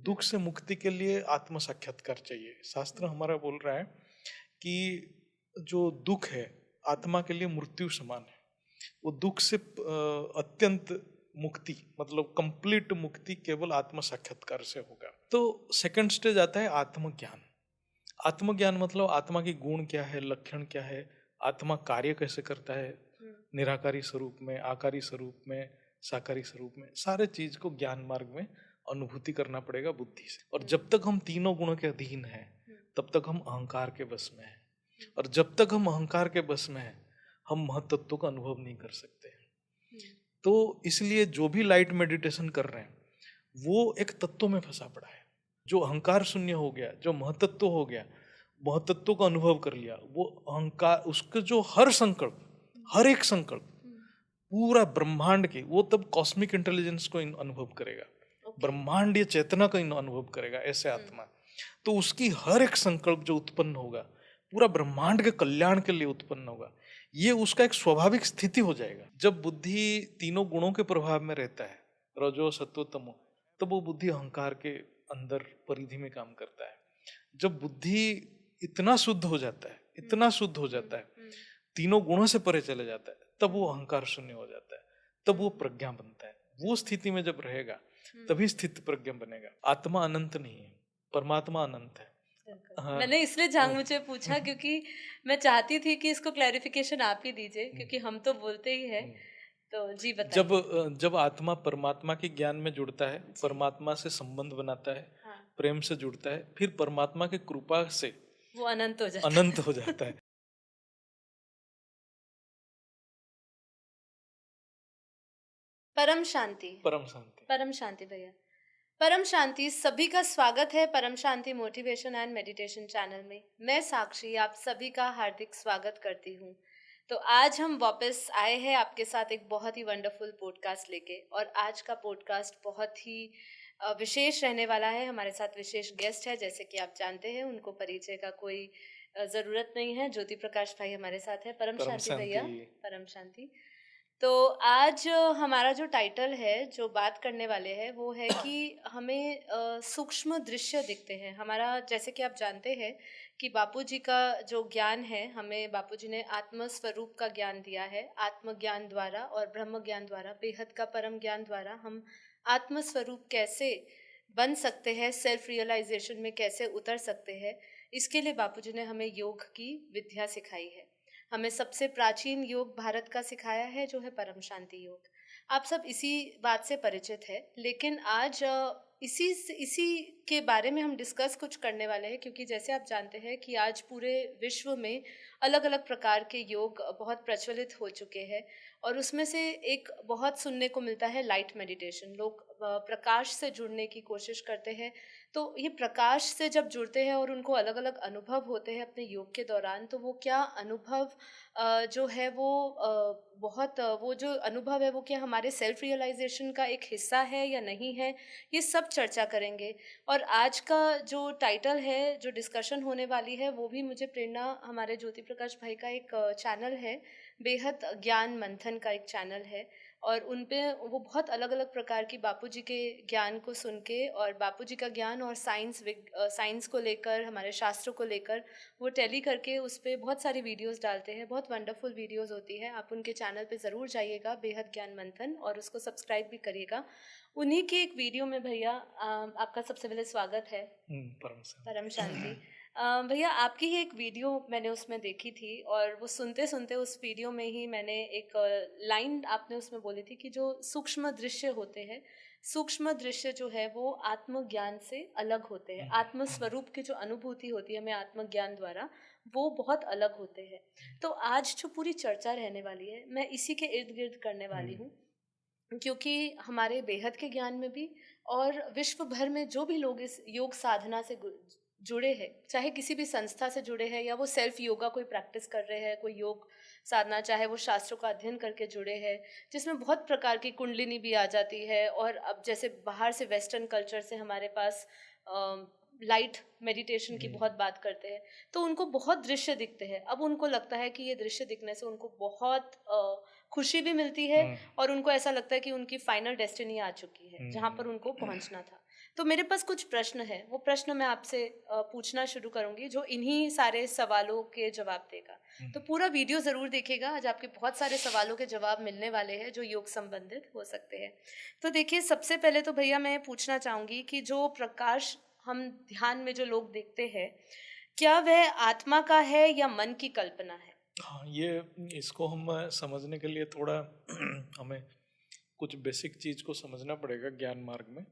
दुख से मुक्ति के लिए आत्म साक्षात्कार चाहिए। शास्त्र हमारा बोल रहा है कि जो दुख है आत्मा के लिए मृत्यु समान है। वो दुख से अत्यंत मुक्ति मतलब कंप्लीट मुक्ति केवल आत्म साक्षात्कार से होगा। तो सेकंड स्टेज आता है आत्मज्ञान। आत्मज्ञान मतलब आत्मा की गुण क्या है, लक्षण क्या है, आत्मा कार्य कैसे करता है, निराकारी स्वरूप में, आकारी स्वरूप में, साकारी स्वरूप में, सारे चीज को ज्ञान मार्ग में अनुभूति करना पड़ेगा बुद्धि से। और जब तक हम तीनों गुणों के अधीन हैं तब तक हम अहंकार के बस में हैं, और जब तक हम अहंकार के बस में हैं हम महत्त्व का अनुभव नहीं कर सकते। तो इसलिए जो भी लाइट मेडिटेशन कर रहे हैं वो एक तत्व में फंसा पड़ा है। जो अहंकार शून्य हो गया, जो महतत्व हो गया, महतत्व का अनुभव कर लिया, वो अहंकार उसके जो हर संकल्प, हर एक संकल्प पूरा ब्रह्मांड की, वो तब कॉस्मिक इंटेलिजेंस को अनुभव करेगा, ब्रह्मांडीय चेतना का अनुभव करेगा ऐसे आत्मा। तो उसकी हर एक संकल्प जो उत्पन्न होगा पूरा ब्रह्मांड के कल्याण के लिए उत्पन्न होगा। ये उसका एक स्वाभाविक स्थिति हो जाएगा। जब बुद्धि तीनों गुणों के प्रभाव में रहता है, रजो सत्व तमो, तब वो बुद्धि अहंकार के अंदर परिधि में काम करता है। जब बुद्धि इतना शुद्ध हो जाता है, इतना शुद्ध हो जाता है, तीनों गुणों से परे चले जाता है, तब वो अहंकार शून्य हो जाता है, तब वो प्रज्ञा बनता है। वो स्थिति में जब रहेगा तभी स्थित प्रज्ञा बनेगा। आत्मा अनंत नहीं है, परमात्मा अनंत है। हाँ। मैंने इसलिए जांग मुझे पूछा क्योंकि मैं चाहती थी कि इसको क्लैरिफिकेशन आप ही दीजिए, क्योंकि हम तो बोलते ही हैं। तो जी बताइए। जब आत्मा परमात्मा के ज्ञान में जुड़ता है, परमात्मा से संबंध बनाता है, प्रेम से जुड़ता है, फिर परमात्मा की कृपा से वो अनंत हो जाता है। परम शांति, परम शांति, परम शांति भैया, परम शांति। सभी का स्वागत है परम शांति मोटिवेशन एंड मेडिटेशन चैनल में। मैं साक्षी आप सभी का हार्दिक स्वागत करती हूँ। तो आज हम वापस आए हैं आपके साथ एक बहुत ही वंडरफुल पॉडकास्ट लेके, और आज का पॉडकास्ट बहुत ही विशेष रहने वाला है। हमारे साथ विशेष गेस्ट है, जैसे कि आप जानते हैं, उनको परिचय का कोई जरूरत नहीं है। ज्योति प्रकाश भाई हमारे साथ है। परम शांति भैया, परम शांति। तो आज हमारा जो टाइटल है, जो बात करने वाले हैं, वो है कि हमें सूक्ष्म दृश्य दिखते हैं। हमारा, जैसे कि आप जानते हैं कि बापूजी का जो ज्ञान है, हमें बापूजी ने आत्म स्वरूप का ज्ञान दिया है। आत्म ज्ञान द्वारा और ब्रह्म ज्ञान द्वारा, बेहद का परम ज्ञान द्वारा हम आत्म स्वरूप कैसे बन सकते हैं, सेल्फ रियलाइजेशन में कैसे उतर सकते हैं, इसके लिए बापूजी ने हमें योग की विद्या सिखाई है। हमें सबसे प्राचीन योग भारत का सिखाया है, जो है परम शांति योग। आप सब इसी बात से परिचित है, लेकिन आज इसी के बारे में हम डिस्कस कुछ करने वाले हैं, क्योंकि जैसे आप जानते हैं कि आज पूरे विश्व में अलग अलग प्रकार के योग बहुत प्रचलित हो चुके हैं, और उसमें से एक बहुत सुनने को मिलता है लाइट मेडिटेशन। लोग प्रकाश से जुड़ने की कोशिश करते हैं। तो ये प्रकाश से जब जुड़ते हैं और उनको अलग अलग अनुभव होते हैं अपने योग के दौरान, तो वो क्या अनुभव जो है वो वो जो अनुभव है वो क्या हमारे सेल्फ रियलाइजेशन का एक हिस्सा है या नहीं है, ये सब चर्चा करेंगे। और आज का जो टाइटल है, जो डिस्कशन होने वाली है, वो भी मुझे प्रेरणा हमारे ज्योति प्रकाश भाई का एक चैनल है, बेहद ज्ञान मंथन का एक चैनल है, और उन पे वो बहुत अलग अलग प्रकार की बापूजी के ज्ञान को सुन के, और बापूजी का ज्ञान और साइंस को लेकर, हमारे शास्त्रों को लेकर वो टैली करके उस पर बहुत सारी वीडियोस डालते हैं। बहुत वंडरफुल वीडियोस होती है। आप उनके चैनल पे ज़रूर जाइएगा, बेहद ज्ञान मंथन, और उसको सब्सक्राइब भी करिएगा। उन्हीं के एक वीडियो में भैया आपका सबसे पहले स्वागत है। परम शांति भैया, आपकी ही एक वीडियो मैंने उसमें देखी थी, और वो सुनते सुनते उस वीडियो में ही मैंने एक लाइन आपने उसमें बोली थी कि जो सूक्ष्म दृश्य होते हैं, सूक्ष्म दृश्य जो है वो आत्मज्ञान से अलग होते हैं। आत्म स्वरूप की जो अनुभूति होती है हमें आत्मज्ञान द्वारा, वो बहुत अलग होते हैं। तो आज जो पूरी चर्चा रहने वाली है, मैं इसी के इर्द गिर्द करने वाली हूँ, क्योंकि हमारे बेहद के ज्ञान में भी और विश्व भर में जो भी लोग इस योग साधना से जुड़े हैं, चाहे किसी भी संस्था से जुड़े हैं या वो सेल्फ योगा कोई प्रैक्टिस कर रहे हैं, कोई योग साधना, चाहे वो शास्त्रों का अध्ययन करके जुड़े हैं, जिसमें बहुत प्रकार की कुंडलिनी भी आ जाती है। और अब जैसे बाहर से वेस्टर्न कल्चर से हमारे पास लाइट मेडिटेशन की बहुत बात करते हैं, तो उनको बहुत दृश्य दिखते हैं। अब उनको लगता है कि ये दृश्य दिखने से उनको बहुत खुशी भी मिलती है, और उनको ऐसा लगता है कि उनकी फाइनल डेस्टिनी आ चुकी है, जहाँ पर उनको पहुँचना था। तो मेरे पास कुछ प्रश्न है, वो प्रश्न मैं आपसे पूछना शुरू करूंगी जो इन्हीं सारे सवालों के जवाब देगा। तो पूरा वीडियो जरूर देखिएगा, आज आपके बहुत सारे सवालों के जवाब मिलने वाले हैं जो योग संबंधित हो सकते हैं। तो देखिए, सबसे पहले तो भैया मैं पूछना चाहूंगी कि जो प्रकाश हम ध्यान में जो लोग देखते हैं, क्या वह आत्मा का है या मन की कल्पना है? हाँ, ये इसको हम समझने के लिए थोड़ा हमें कुछ बेसिक चीज को समझना पड़ेगा ज्ञान मार्ग में।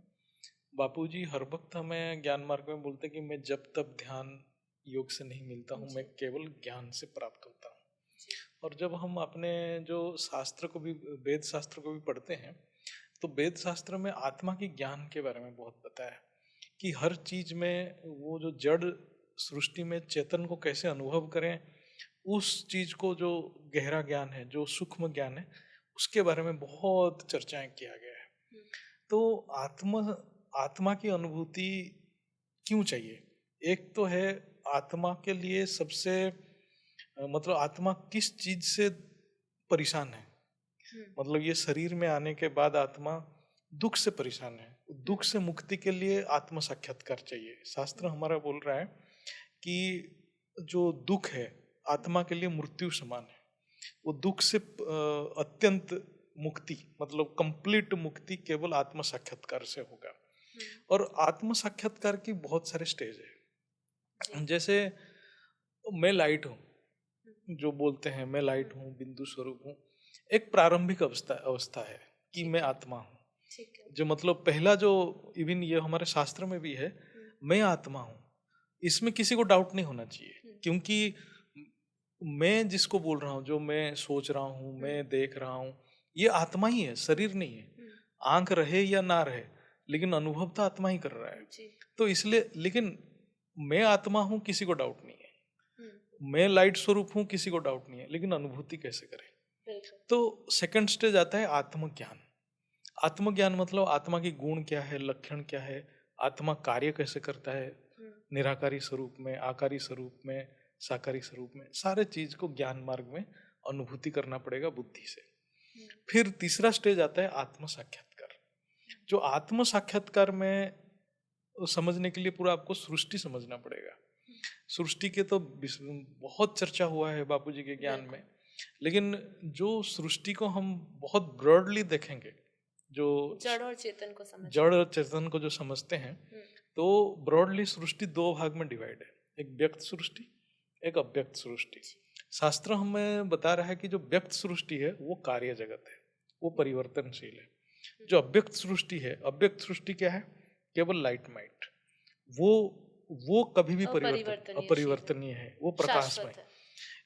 बापूजी हर वक्त हमें ज्ञान मार्ग में बोलते कि मैं जब तब ध्यान योग से नहीं मिलता हूँ, मैं केवल ज्ञान से प्राप्त होता हूँ। और जब हम अपने जो शास्त्र को भी, वेद शास्त्र को भी पढ़ते हैं, तो वेद शास्त्र में आत्मा के ज्ञान के बारे में बहुत बताया कि हर चीज में वो जो जड़ सृष्टि में चेतन को कैसे अनुभव करें, उस चीज को जो गहरा ज्ञान है, जो सूक्ष्म ज्ञान है, उसके बारे में बहुत चर्चाएं किया गया है। तो आत्मा की अनुभूति क्यों चाहिए? एक तो है आत्मा के लिए सबसे मतलब आत्मा किस चीज से परेशान है। मतलब ये शरीर में आने के बाद आत्मा दुख से परेशान है। दुख से मुक्ति के लिए आत्म साक्षात्कार चाहिए। शास्त्र हमारा बोल रहा है कि जो दुख है आत्मा के लिए मृत्यु समान है। वो दुख से अत्यंत मुक्ति, मतलब कंप्लीट मुक्ति केवल आत्म साक्षात्कार से होगा। और आत्म साक्षात्कार की बहुत सारे स्टेज है। जैसे मैं लाइट हूँ, जो बोलते हैं मैं लाइट हूँ, बिंदु स्वरूप हूँ, एक प्रारंभिक अवस्था है कि मैं आत्मा हूँ। जो मतलब पहला जो इवन ये हमारे शास्त्र में भी है, मैं आत्मा हूँ, इसमें किसी को डाउट नहीं होना चाहिए। क्योंकि मैं जिसको बोल रहा हूँ, जो मैं सोच रहा हूँ, मैं देख रहा हूँ, ये आत्मा ही है, शरीर नहीं है। आंख रहे या ना रहे, लेकिन अनुभव तो आत्मा ही कर रहा है। तो इसलिए, लेकिन मैं आत्मा हूँ किसी को डाउट नहीं है, मैं लाइट स्वरूप हूँ किसी को डाउट नहीं है, लेकिन अनुभूति कैसे करें? तो सेकंड स्टेज आता है आत्मज्ञान। आत्मज्ञान मतलब आत्मा की गुण क्या है, लक्षण क्या है, आत्मा कार्य कैसे करता है, निराकारी स्वरूप में, आकारी स्वरूप में, साकारी स्वरूप में, सारे चीज को ज्ञान मार्ग में अनुभूति करना पड़ेगा बुद्धि से। फिर तीसरा स्टेज आता है आत्म साक्षात्कार। जो आत्म साक्षात्कार में समझने के लिए पूरा आपको सृष्टि समझना पड़ेगा। सृष्टि के तो बहुत चर्चा हुआ है बापूजी के ज्ञान में, लेकिन जो सृष्टि को हम बहुत ब्रॉडली देखेंगे, जो जड़ और चेतन को समझते जड़ और चेतन को जो समझते हैं, तो ब्रॉडली सृष्टि दो भाग में डिवाइड है, एक व्यक्त सृष्टि, एक अव्यक्त सृष्टि। शास्त्र हमें बता रहा है कि जो व्यक्त सृष्टि है वो कार्य जगत है, वो परिवर्तनशील है। जो अव्यक्त सृष्टि है, अव्यक्त सृष्टि क्या है? केवल लाइट माइट, वो कभी भी अपरिवर्तनीय है, वो प्रकाशमय है,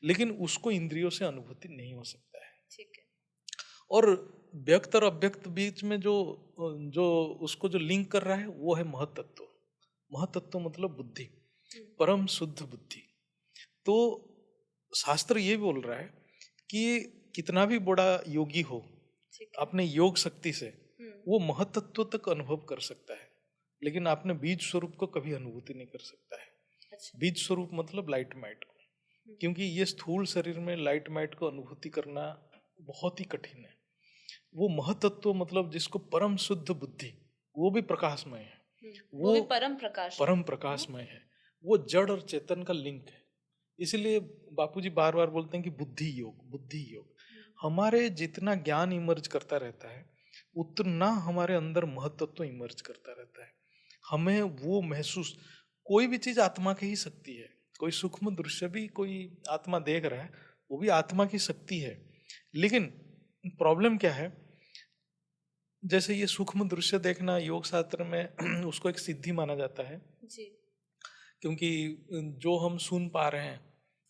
लेकिन उसको इंद्रियों से अनुभूति नहीं हो सकता है। ठीक है। और व्यक्त और अव्यक्त बीच में जो जो उसको जो लिंक कर रहा है वो है महतत्व। महतत्व मतलब बुद्धि, परम शुद्ध बुद्धि। तो शास्त्र ये बोल रहा है कि कितना भी बड़ा योगी हो, अपने योग शक्ति से वो महतत्व तक अनुभव कर सकता है, लेकिन आपने बीज स्वरूप को कभी अनुभूति नहीं कर सकता है। अच्छा। बीज स्वरूप मतलब लाइट माइट को, क्योंकि ये स्थूल शरीर में लाइट माइट को अनुभूति करना बहुत ही कठिन है। वो महतत्व मतलब जिसको परम शुद्ध बुद्धि, वो भी प्रकाशमय है, वो भी परम प्रकाशमय है, वो जड़ और चेतन का लिंक है। इसलिए बापूजी बार बार बोलते हैं कि बुद्धि योग, बुद्धि योग। हमारे जितना ज्ञान इमर्ज करता रहता है, उतना हमारे अंदर महतत्व इमर्ज करता रहता है। हमें वो महसूस, कोई भी चीज आत्मा की ही शक्ति है। कोई सूक्ष्म दृश्य भी कोई आत्मा देख रहा है, वो भी आत्मा की शक्ति है। लेकिन प्रॉब्लम क्या है, जैसे ये सूक्ष्म दृश्य देखना योग शास्त्र में उसको एक सिद्धि माना जाता है जी। क्योंकि जो हम सुन पा रहे हैं,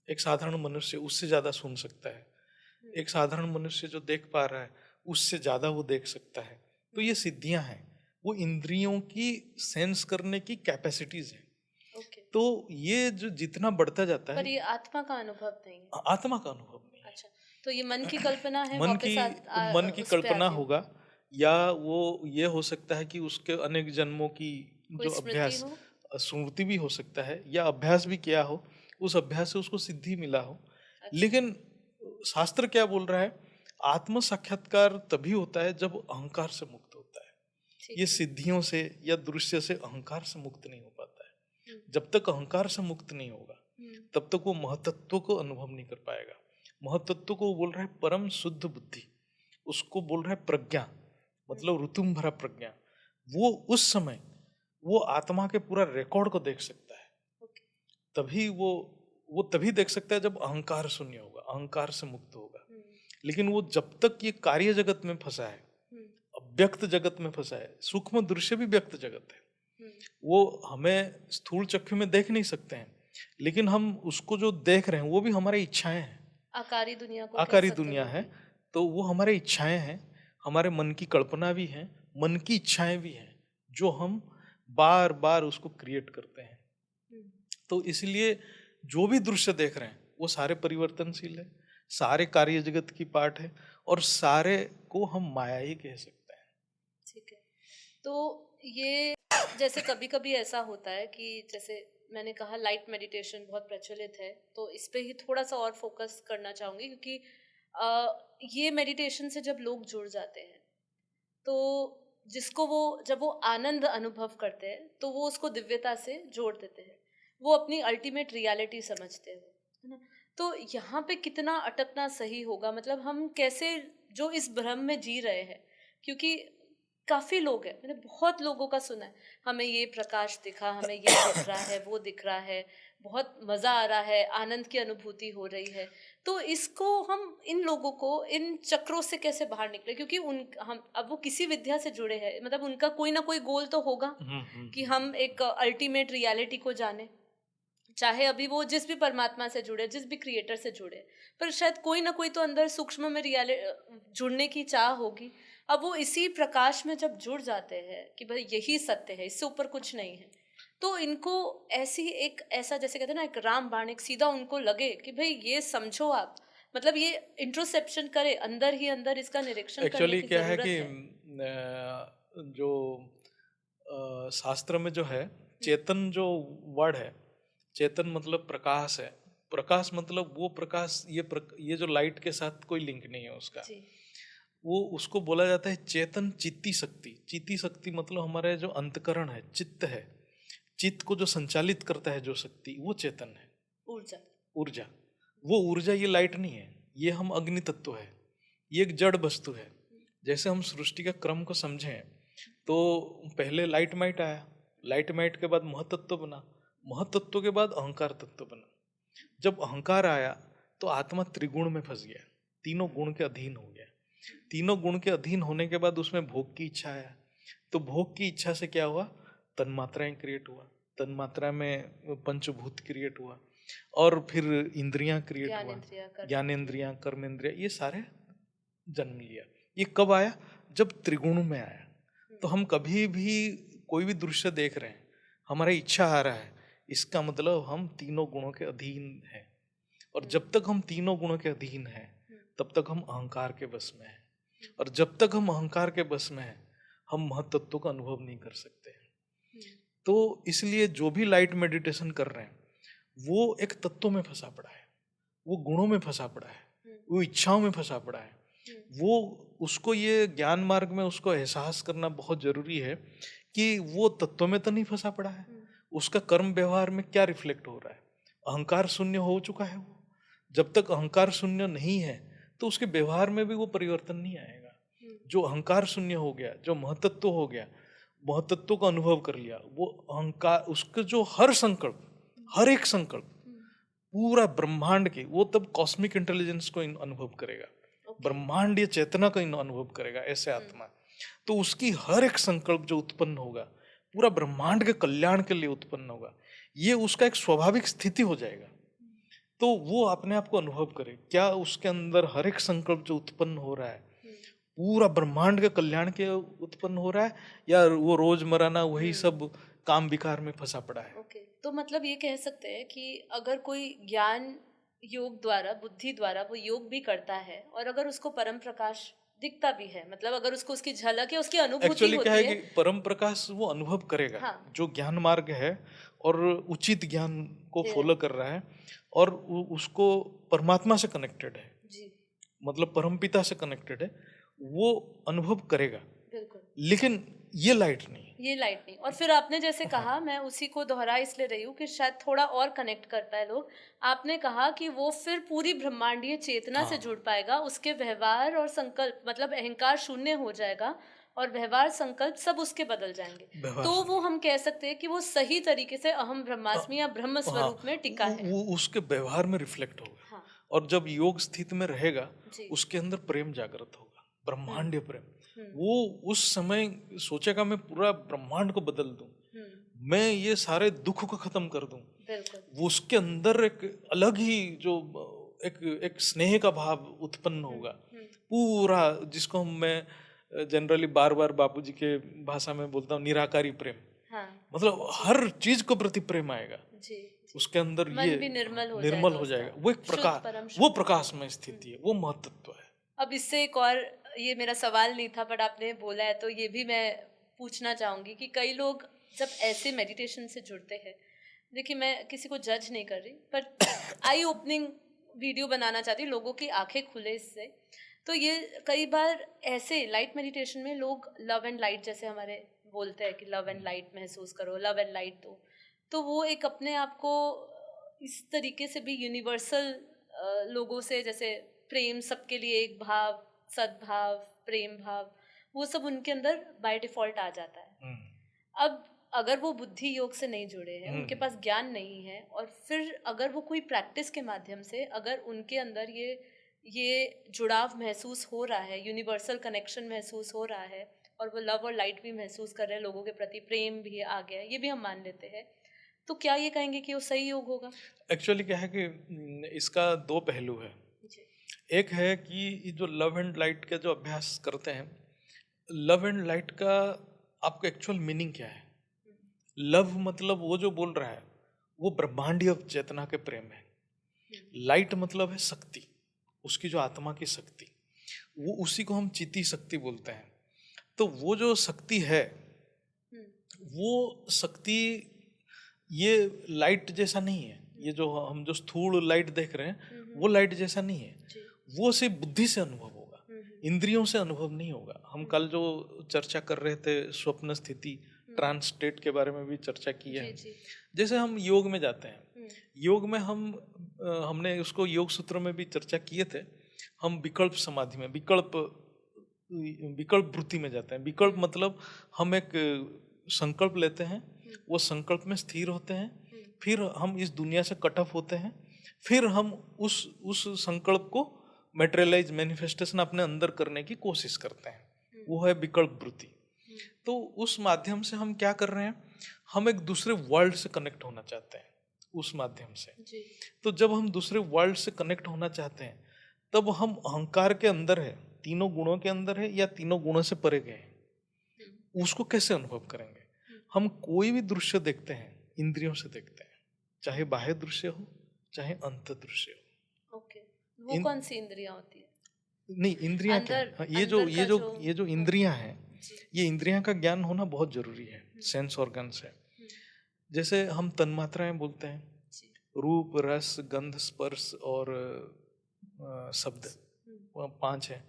एक साधारण मनुष्य उससे ज्यादा सुन सकता है, एक साधारण मनुष्य जो देख पा रहा है उससे ज्यादा वो देख सकता है। तो ये सिद्धियां हैं, वो इंद्रियों की सेंस करने की कैपेसिटीज हैं। तो ये जो जितना बढ़ता जाता है, पर ये आत्मा का अनुभव नहीं है। आत्मा का अनुभव नहीं है। अच्छा, तो ये मन की कल्पना है। मन की कल्पना होगा, या वो ये हो सकता है कि उसके अनेक जन्मों की जो अभ्यास, स्मृति भी हो सकता है, या अभ्यास भी किया हो, उस अभ्यास से उसको सिद्धि मिला हो। अच्छा। लेकिन शास्त्र क्या बोल रहा है? आत्म साक्षात्कार तभी होता है जब अहंकार से मुक्त होता है। ठीक ये है। सिद्धियों से या दृश्य से, अहंकार से मुक्त नहीं हो पाता है। हम्म, जब तक अहंकार से मुक्त नहीं होगा हम्म, तब तक वो महतत्व को अनुभव नहीं कर पाएगा। महतत्व को वो बोल रहा है परम शुद्ध बुद्धि, उसको बोल रहा है प्रज्ञा, मतलब ऋतुम भरा प्रज्ञा। वो उस समय वो आत्मा के पूरा रिकॉर्ड को देख सकता है। ओके, तभी वो तभी देख सकता है जब अहंकार शून्य होगा, अहंकार से मुक्त होगा। हम्म, लेकिन वो जब तक ये कार्य जगत में फंसा है, हम्म, व्यक्त जगत में फंसा है, सूक्ष्म दृश्य भी व्यक्त जगत है, हम्म, वो हमें स्थूल चक्षु में देख नहीं सकते हैं, लेकिन हम उसको जो देख रहे हैं वो भी हमारी इच्छाएं हैं, आकारी दुनिया को कह आकारी सकते दुनिया हो है। भी। तो वो हमारी इच्छाएं हैं, हमारे मन की कल्पना भी है, मन की इच्छाएं भी हैं, जो हम बार बार उसको क्रिएट करते हैं। हम्म, तो इसलिए जो भी दृश्य देख रहे हैं वो सारे परिवर्तनशील है, सारे कार्य जगत की पार्ट है, और सारे को हम माया ही कह सकते हैं। ठीक है। तो ये जैसे कभी कभी ऐसा होता है कि जैसे मैंने कहा लाइट मेडिटेशन बहुत प्रचलित है, तो इस पे ही थोड़ा सा और फोकस करना चाहूंगी, क्योंकि ये मेडिटेशन से जब लोग जुड़ जाते हैं तो जिसको वो जब वो आनंद अनुभव करते हैं तो वो उसको दिव्यता से जोड़ देते हैं, वो अपनी अल्टीमेट रियलिटी समझते हैं, है ना। तो यहाँ पे कितना अटकना सही होगा, मतलब हम कैसे जो इस भ्रम में जी रहे हैं, क्योंकि काफी लोग हैं, मैंने बहुत लोगों का सुना है, हमें ये प्रकाश दिखा, हमें ये दिख रहा है, वो दिख रहा है, बहुत मजा आ रहा है, आनंद की अनुभूति हो रही है। तो इसको हम इन लोगों को इन चक्रों से कैसे बाहर निकले, क्योंकि उन हम अब वो किसी विद्या से जुड़े हैं, मतलब उनका कोई ना कोई गोल तो होगा कि हम एक अल्टीमेट रियलिटी को जाने, चाहे अभी वो जिस भी परमात्मा से जुड़े, जिस भी क्रिएटर से जुड़े, पर शायद कोई ना कोई तो अंदर सूक्ष्म में जुड़ने की चाह होगी। अब वो इसी प्रकाश में जब जुड़ जाते हैं कि भाई यही सत्य है, इससे ऊपर कुछ नहीं है, तो इनको ऐसी एक ऐसा जैसे कहते हैं ना एक रामबाण, एक सीधा उनको लगे कि भाई ये समझो आप, मतलब ये इंट्रोस्पेक्शन करे, अंदर ही अंदर इसका निरीक्षण करने एक्चुअली की क्या है जरूरत कि है। जो शास्त्र में जो है, चेतन जो वर्ड है, चेतन मतलब प्रकाश है। प्रकाश मतलब वो प्रकाश, ये जो लाइट के साथ कोई लिंक नहीं है उसका। जी, वो उसको बोला जाता है चेतन चित्ती शक्ति। चित्ती शक्ति मतलब हमारे जो अंतकरण है, चित्त है, चित्त को जो संचालित करता है जो शक्ति, वो चेतन है। ऊर्जा। ऊर्जा, वो ऊर्जा ये लाइट नहीं है, ये हम अग्नि तत्व है, ये एक जड़ वस्तु है। जैसे हम सृष्टि का क्रम को समझें तो पहले लाइट माइट आया, लाइट माइट के बाद महतत्व बना, महतत्व के बाद अहंकार तत्व बना। जब अहंकार आया तो आत्मा त्रिगुण में फंस गया, तीनों गुण के अधीन हो गया। तीनों गुण के अधीन होने के बाद उसमें भोग की इच्छा आया, तो भोग की इच्छा से क्या हुआ, तन्मात्राएं क्रिएट हुआ, तन्मात्रा में पंचभूत क्रिएट हुआ, और फिर इंद्रियां क्रिएट ज्ञान हुआ, इंद्रिया, कर्म इंद्रिया। ज्ञानेंद्रियां, कर्मेंद्रिया, ये सारे जन्म लिया। ये कब आया, जब त्रिगुण में आया। तो हम कभी भी कोई भी दृश्य देख रहे हैं, हमारा इच्छा आ रहा है, इसका मतलब हम तीनों गुणों के अधीन हैं। और जब तक हम तीनों गुणों के अधीन हैं तब तक हम अहंकार के बस में हैं, और जब तक हम अहंकार के बस में हैं हम महतत्व का अनुभव नहीं कर सकते। तो इसलिए जो भी लाइट मेडिटेशन कर रहे हैं वो एक तत्व में फंसा पड़ा है, वो गुणों में फंसा पड़ा है, वो इच्छाओं में फंसा पड़ा है। वो उसको ये ज्ञान मार्ग में उसको एहसास करना बहुत जरूरी है कि वो तत्व में तो नहीं फंसा पड़ा है, उसका कर्म व्यवहार में क्या रिफ्लेक्ट हो रहा है। अहंकार शून्य हो चुका है वो, जब तक अहंकार शून्य नहीं है तो उसके व्यवहार में भी वो परिवर्तन नहीं आएगा। जो अहंकार शून्य हो गया, जो महतत्व हो गया, महतत्व का अनुभव कर लिया, वो अहंकार, उसके जो हर संकल्प, हर एक संकल्प पूरा ब्रह्मांड के, वो तब कॉस्मिक इंटेलिजेंस को अनुभव करेगा, ब्रह्मांड ये चेतना का अनुभव करेगा ऐसे आत्मा। तो उसकी हर एक संकल्प जो उत्पन्न होगा पूरा ब्रह्मांड के कल्याण के लिए उत्पन्न होगा, ये उसका एक स्वाभाविक स्थिति हो जाएगा। तो वो अपने आप को अनुभव करे, क्या उसके अंदर हर एक संकल्प जो उत्पन्न हो रहा है पूरा ब्रह्मांड के कल्याण के उत्पन्न हो रहा है, या वो रोजमर्रा ना वही सब काम विकार में फंसा पड़ा है। ओके, तो मतलब ये कह सकते हैं कि अगर कोई ज्ञान योग द्वारा, बुद्धि द्वारा वो योग भी करता है, और अगर उसको परम प्रकाश दिखता भी है, मतलब अगर उसको उसकी झलक है, उसकी अनुभूति एक्चुअली क्या होती है है। कि परम प्रकाश वो अनुभव करेगा, हाँ, जो ज्ञान मार्ग है और उचित ज्ञान को दे फॉलो कर रहा है, और उसको परमात्मा से कनेक्टेड है, जी, मतलब परमपिता से कनेक्टेड है, वो अनुभव करेगा। बिल्कुल। लेकिन ये लाइट नहीं है। ये लाइट नहीं। और फिर आपने जैसे कहा, मैं उसी को दोहरा इसलिए रही हूँ कि शायद थोड़ा और कनेक्ट कर पाए लोग। आपने कहा कि वो फिर पूरी ब्रह्मांडीय चेतना से जुड़ पाएगा, उसके व्यवहार और संकल्प, मतलब अहंकार शून्य हो जाएगा और व्यवहार संकल्प सब उसके बदल जाएंगे। तो वो हम कह सकते हैं कि वो सही तरीके से अहम ब्रह्मास्मि या ब्रह्म स्वरूप में टिका है। वो उसके व्यवहार में रिफ्लेक्ट होगा। हाँ। और जब योग स्थिति में रहेगा जी। उसके अंदर प्रेम जागृत होगा, ब्रह्मांडीय प्रेम। वो उस समय सोचेगा मैं पूरा ब्रह्मांड को बदल दूं, मैं ये सारे दुख को खत्म कर दूं। वो उसके अंदर एक अलग ही जो एक स्नेह का भाव उत्पन्न होगा पूरा, जिसको मैं जनरली बार बार बापूजी के भाषा में बोलता हूँ निराकारी प्रेम। हाँ। मतलब हर चीज को प्रति प्रेम आएगा जी। उसके अंदर, मन ये भी निर्मल हो जाएगा। वो एक प्रकाश, वो प्रकाश में स्थिति है, वो महत्त्व है। अब इससे एक और, ये मेरा सवाल नहीं था बट आपने बोला है तो ये भी मैं पूछना चाहूंगी कि कई लोग जब ऐसे मेडिटेशन से जुड़ते हैं, देखिए मैं किसी को जज नहीं कर रही पर आई ओपनिंग वीडियो बनाना चाहती हूँ, लोगों की आंखें खुले इससे। तो ये कई बार ऐसे लाइट मेडिटेशन में लोग लव एंड लाइट, जैसे हमारे बोलते हैं कि लव एंड लाइट महसूस करो, लव एंड लाइट दो, तो वो एक अपने आप को इस तरीके से भी यूनिवर्सल लोगों से, जैसे प्रेम सबके लिए एक भाव, सद्भाव, प्रेम भाव, वो सब उनके अंदर बाय डिफॉल्ट आ जाता है। अब अगर वो बुद्धि योग से नहीं जुड़े हैं, उनके पास ज्ञान नहीं है, और फिर अगर वो कोई प्रैक्टिस के माध्यम से अगर उनके अंदर ये जुड़ाव महसूस हो रहा है, यूनिवर्सल कनेक्शन महसूस हो रहा है, और वो लव और लाइट भी महसूस कर रहे हैं, लोगों के प्रति प्रेम भी आ गया है, ये भी हम मान लेते हैं, तो क्या ये कहेंगे कि वो सही योग होगा? एक्चुअली क्या है कि इसका दो पहलू है। एक है कि जो लव एंड लाइट का जो अभ्यास करते हैं, लव एंड लाइट का आपको एक्चुअल मीनिंग क्या है? लव मतलब वो जो बोल रहा है वो ब्रह्मांडीय चेतना के प्रेम है। लाइट मतलब है शक्ति, उसकी जो आत्मा की शक्ति, वो उसी को हम चिति शक्ति बोलते हैं। तो वो जो शक्ति है, वो शक्ति ये लाइट जैसा नहीं है। ये जो हम जो स्थूल लाइट देख रहे हैं वो लाइट जैसा नहीं है। वो सिर्फ बुद्धि से अनुभव होगा, इंद्रियों से अनुभव नहीं होगा। हम कल जो चर्चा कर रहे थे स्वप्न स्थिति, ट्रांस स्टेट के बारे में भी चर्चा की है। जैसे हम योग में जाते हैं, योग में हमने उसको योग सूत्र में भी चर्चा किए थे। हम विकल्प समाधि में, विकल्प वृत्ति में जाते हैं। विकल्प मतलब हम एक संकल्प लेते हैं, वो संकल्प में स्थिर होते हैं, फिर हम इस दुनिया से कट ऑफ होते हैं, फिर हम उस संकल्प को मैटेरियलाइज, मैनिफेस्टेशन अपने अंदर करने की कोशिश करते हैं। वो है विकल्प वृत्ति। तो उस माध्यम से हम क्या कर रहे हैं, हम एक दूसरे वर्ल्ड से कनेक्ट होना चाहते हैं उस माध्यम से। तो जब हम दूसरे वर्ल्ड से कनेक्ट होना चाहते हैं तब हम अहंकार के अंदर है, तीनों गुणों के अंदर है या तीनों गुणों से परे गए, उसको कैसे अनुभव करेंगे? हम कोई भी दृश्य देखते हैं इंद्रियों से देखते हैं, चाहे बाह्य दृश्य हो चाहे अंत दृश्य हो। वो कौन सी इंद्रियां होती है? नहीं, इंद्रियां क्या है? ये जो इंद्रियां हैं, ये इंद्रियां का ज्ञान होना बहुत जरूरी है। सेंस ऑर्गन्स है, जैसे हम तन्मात्राएं बोलते हैं, रूप, रस, गंध, स्पर्श और शब्द, 5 है।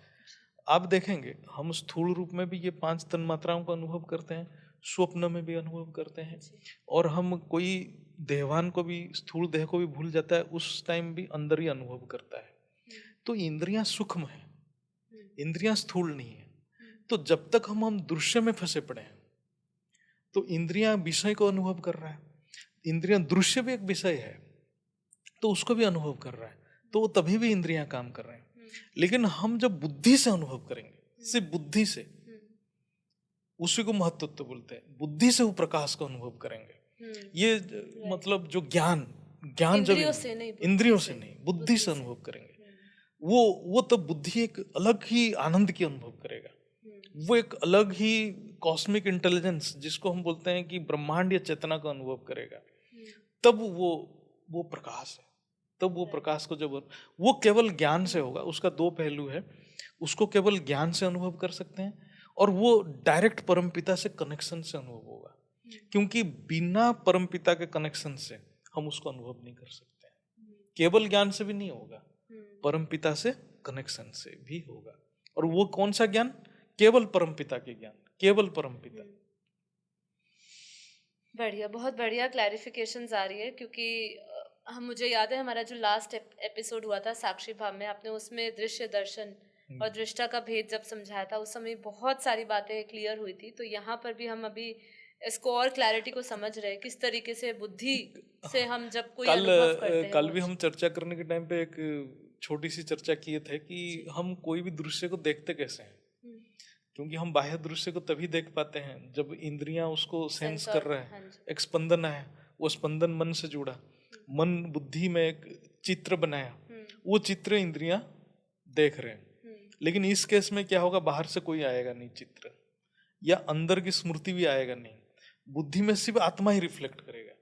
आप देखेंगे हम स्थूल रूप में भी ये 5 तन्मात्राओं का अनुभव करते हैं, स्वप्न में भी अनुभव करते हैं, और हम कोई देहवान को भी, स्थूल देह को भी भूल जाता है, उस टाइम भी अंदर ही अनुभव करता है। तो इंद्रियां सूक्ष्म है, इंद्रियां स्थूल नहीं है। तो जब तक हम दृश्य में फंसे पड़े हैं तो इंद्रियां विषय को अनुभव कर रहा है, इंद्रियां दृश्य भी एक विषय है तो उसको भी अनुभव कर रहा है, तो वो तभी भी इंद्रियां काम कर रहे हैं। लेकिन हम जब बुद्धि से अनुभव करेंगे, सिर्फ बुद्धि से, उसी को महत्व बोलते हैं, बुद्धि से वो प्रकाश को अनुभव करेंगे। ये मतलब जो ज्ञान जब इंद्रियों से नहीं बुद्धि से अनुभव करेंगे, वो तब बुद्धि एक अलग ही आनंद की अनुभव करेगा। वो एक अलग ही कॉस्मिक इंटेलिजेंस, जिसको हम बोलते हैं कि ब्रह्मांडीय चेतना का अनुभव करेगा। तब वो प्रकाश है। तब वो प्रकाश को जब वो केवल ज्ञान से होगा, उसका 2 पहलू है। उसको केवल ज्ञान से अनुभव कर सकते हैं, और वो डायरेक्ट परमपिता से कनेक्शन से अनुभव होगा, क्योंकि बिना परमपिता के कनेक्शन से हम उसको अनुभव नहीं कर सकते हैं। केवल ज्ञान से भी नहीं होगा, परमपिता से कनेक्शन से भी होगा। और वो कौन सा ज्ञान? केवल परमपिता के ज्ञान, केवल परमपिता। बढ़िया, बहुत बढ़िया क्लैरिफिकेशंस आ रही है, क्योंकि हम, मुझे याद है हमारा जो लास्ट एपिसोड हुआ था साक्षी भाव में, आपने उसमें दृश्य दर्शन और दृष्टा का भेद जब समझाया था, उस समय बहुत सारी बातें क्लियर हुई थी। तो यहाँ पर भी हम अभी इसको और क्लैरिटी को समझ रहे हैं, किस तरीके से बुद्धि से हम जब कोई अनुभव करते हैं। कल भी हम चर्चा करने के टाइम पे एक छोटी सी चर्चा किए थे कि हम कोई भी दृश्य को देखते कैसे हैं, क्योंकि हम बाह्य दृश्य को तभी देख पाते हैं जब इंद्रियां उसको सेंस कर रहे हैं। एक स्पंदन है, वो स्पंदन मन से जुड़ा, मन बुद्धि में एक चित्र बनाया, वो चित्र इंद्रियां देख रहे हैं। लेकिन इस केस में क्या होगा, बाहर से कोई आएगा नहीं चित्र, या अंदर की स्मृति भी आएगा नहीं, बुद्धि में सिर्फ आत्मा ही रिफ्लेक्ट करेगा,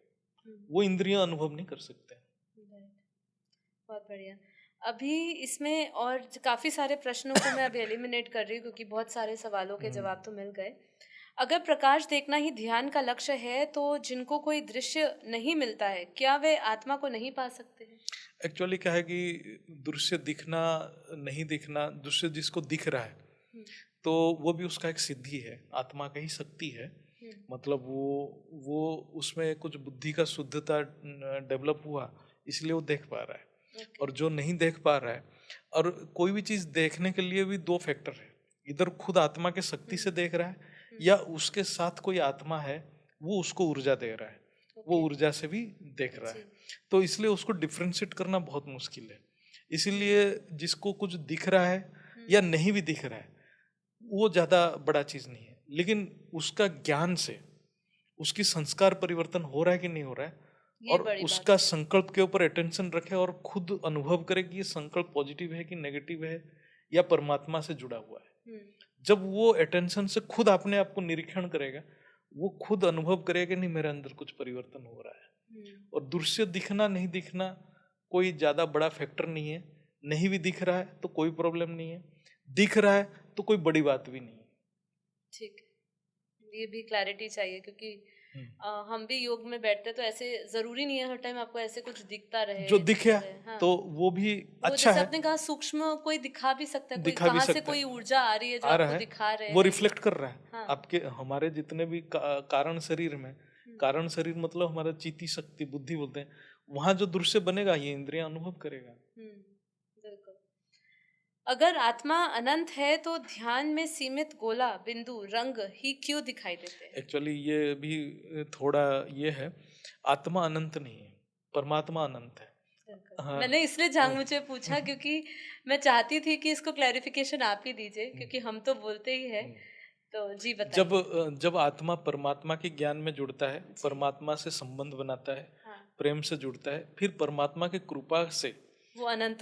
वो इंद्रियां अनुभव नहीं कर सकते। बहुत बढ़िया। अभी इसमें और काफी सारे प्रश्नों को मैं अभी एलिमिनेट कर रही हूँ, क्योंकि बहुत सारे सवालों के जवाब तो मिल गए। अगर प्रकाश देखना ही ध्यान का लक्ष्य है, तो जिनको कोई दृश्य नहीं मिलता है, क्या वे आत्मा को नहीं पा सकते हैं? एक्चुअली क्या है कि दृश्य दिखना नहीं दिखना, दृश्य जिसको दिख रहा है तो वो भी उसका एक सिद्धि है, आत्मा का ही शक्ति है। मतलब वो उसमें कुछ बुद्धि का शुद्धता डेवलप हुआ, इसलिए वो देख पा रहा है। और जो नहीं देख पा रहा है, और कोई भी चीज देखने के लिए भी दो फैक्टर है, इधर खुद आत्मा के शक्ति से देख रहा है, या उसके साथ कोई आत्मा है वो उसको ऊर्जा दे रहा है, वो ऊर्जा से भी देख रहा है। तो इसलिए उसको डिफ्रेंशिएट करना बहुत मुश्किल है। इसीलिए जिसको कुछ दिख रहा है या नहीं भी दिख रहा है, वो ज्यादा बड़ा चीज नहीं है, लेकिन उसका ज्ञान से उसकी संस्कार परिवर्तन हो रहा है कि नहीं हो रहा है, और उसका संकल्प के ऊपर अटेंशन रखे और खुद अनुभव करे कि ये संकल्प पॉजिटिव है कि नेगेटिव है, या परमात्मा से जुड़ा हुआ है। जब वो अटेंशन से खुद अपने आप को निरीक्षण करेगा, वो खुद अनुभव करेगा नहीं मेरे अंदर कुछ परिवर्तन हो रहा है। और दृश्य दिखना नहीं दिखना कोई ज्यादा बड़ा फैक्टर नहीं है, नहीं भी दिख रहा है तो कोई प्रॉब्लम नहीं है, दिख रहा है तो कोई बड़ी बात भी नहीं है। ठीक है, ये भी क्लैरिटी चाहिए, क्योंकि हम भी योग में बैठते तो ऐसे जरूरी नहीं है हर टाइम आपको ऐसे कुछ दिखता रहे, जो दिखे तो वो भी अच्छा है। आपने कहा सूक्ष्म कोई दिखा भी सकता है, कोई कहां से कोई ऊर्जा आ रही है जो आपको दिखा रहे हैं, वो रिफ्लेक्ट कर रहा है। आपके हमारे जितने भी कारण शरीर में, कारण शरीर मतलब हमारा चित्ती शक्ति, बुद्धि बोलते हैं, वहां जो दृश्य बनेगा ये इंद्रियां अनुभव करेगा। बिल्कुल। अगर आत्मा अनंत है तो ध्यान में सीमित गोला, बिंदु, रंग ही क्यों दिखाई देते हैं? एक्चुअली ये भी थोड़ा ये है, आत्मा अनंत नहीं है, परमात्मा अनंत है। हाँ। मैंने इसलिए मुझे पूछा क्योंकि मैं चाहती थी कि इसको क्लैरिफिकेशन आप ही दीजिए, क्योंकि हम तो बोलते ही हैं। तो जी बताइए। जब आत्मा परमात्मा के ज्ञान में जुड़ता है, परमात्मा से संबंध बनाता है, प्रेम से जुड़ता है, फिर परमात्मा की कृपा से वो अनंत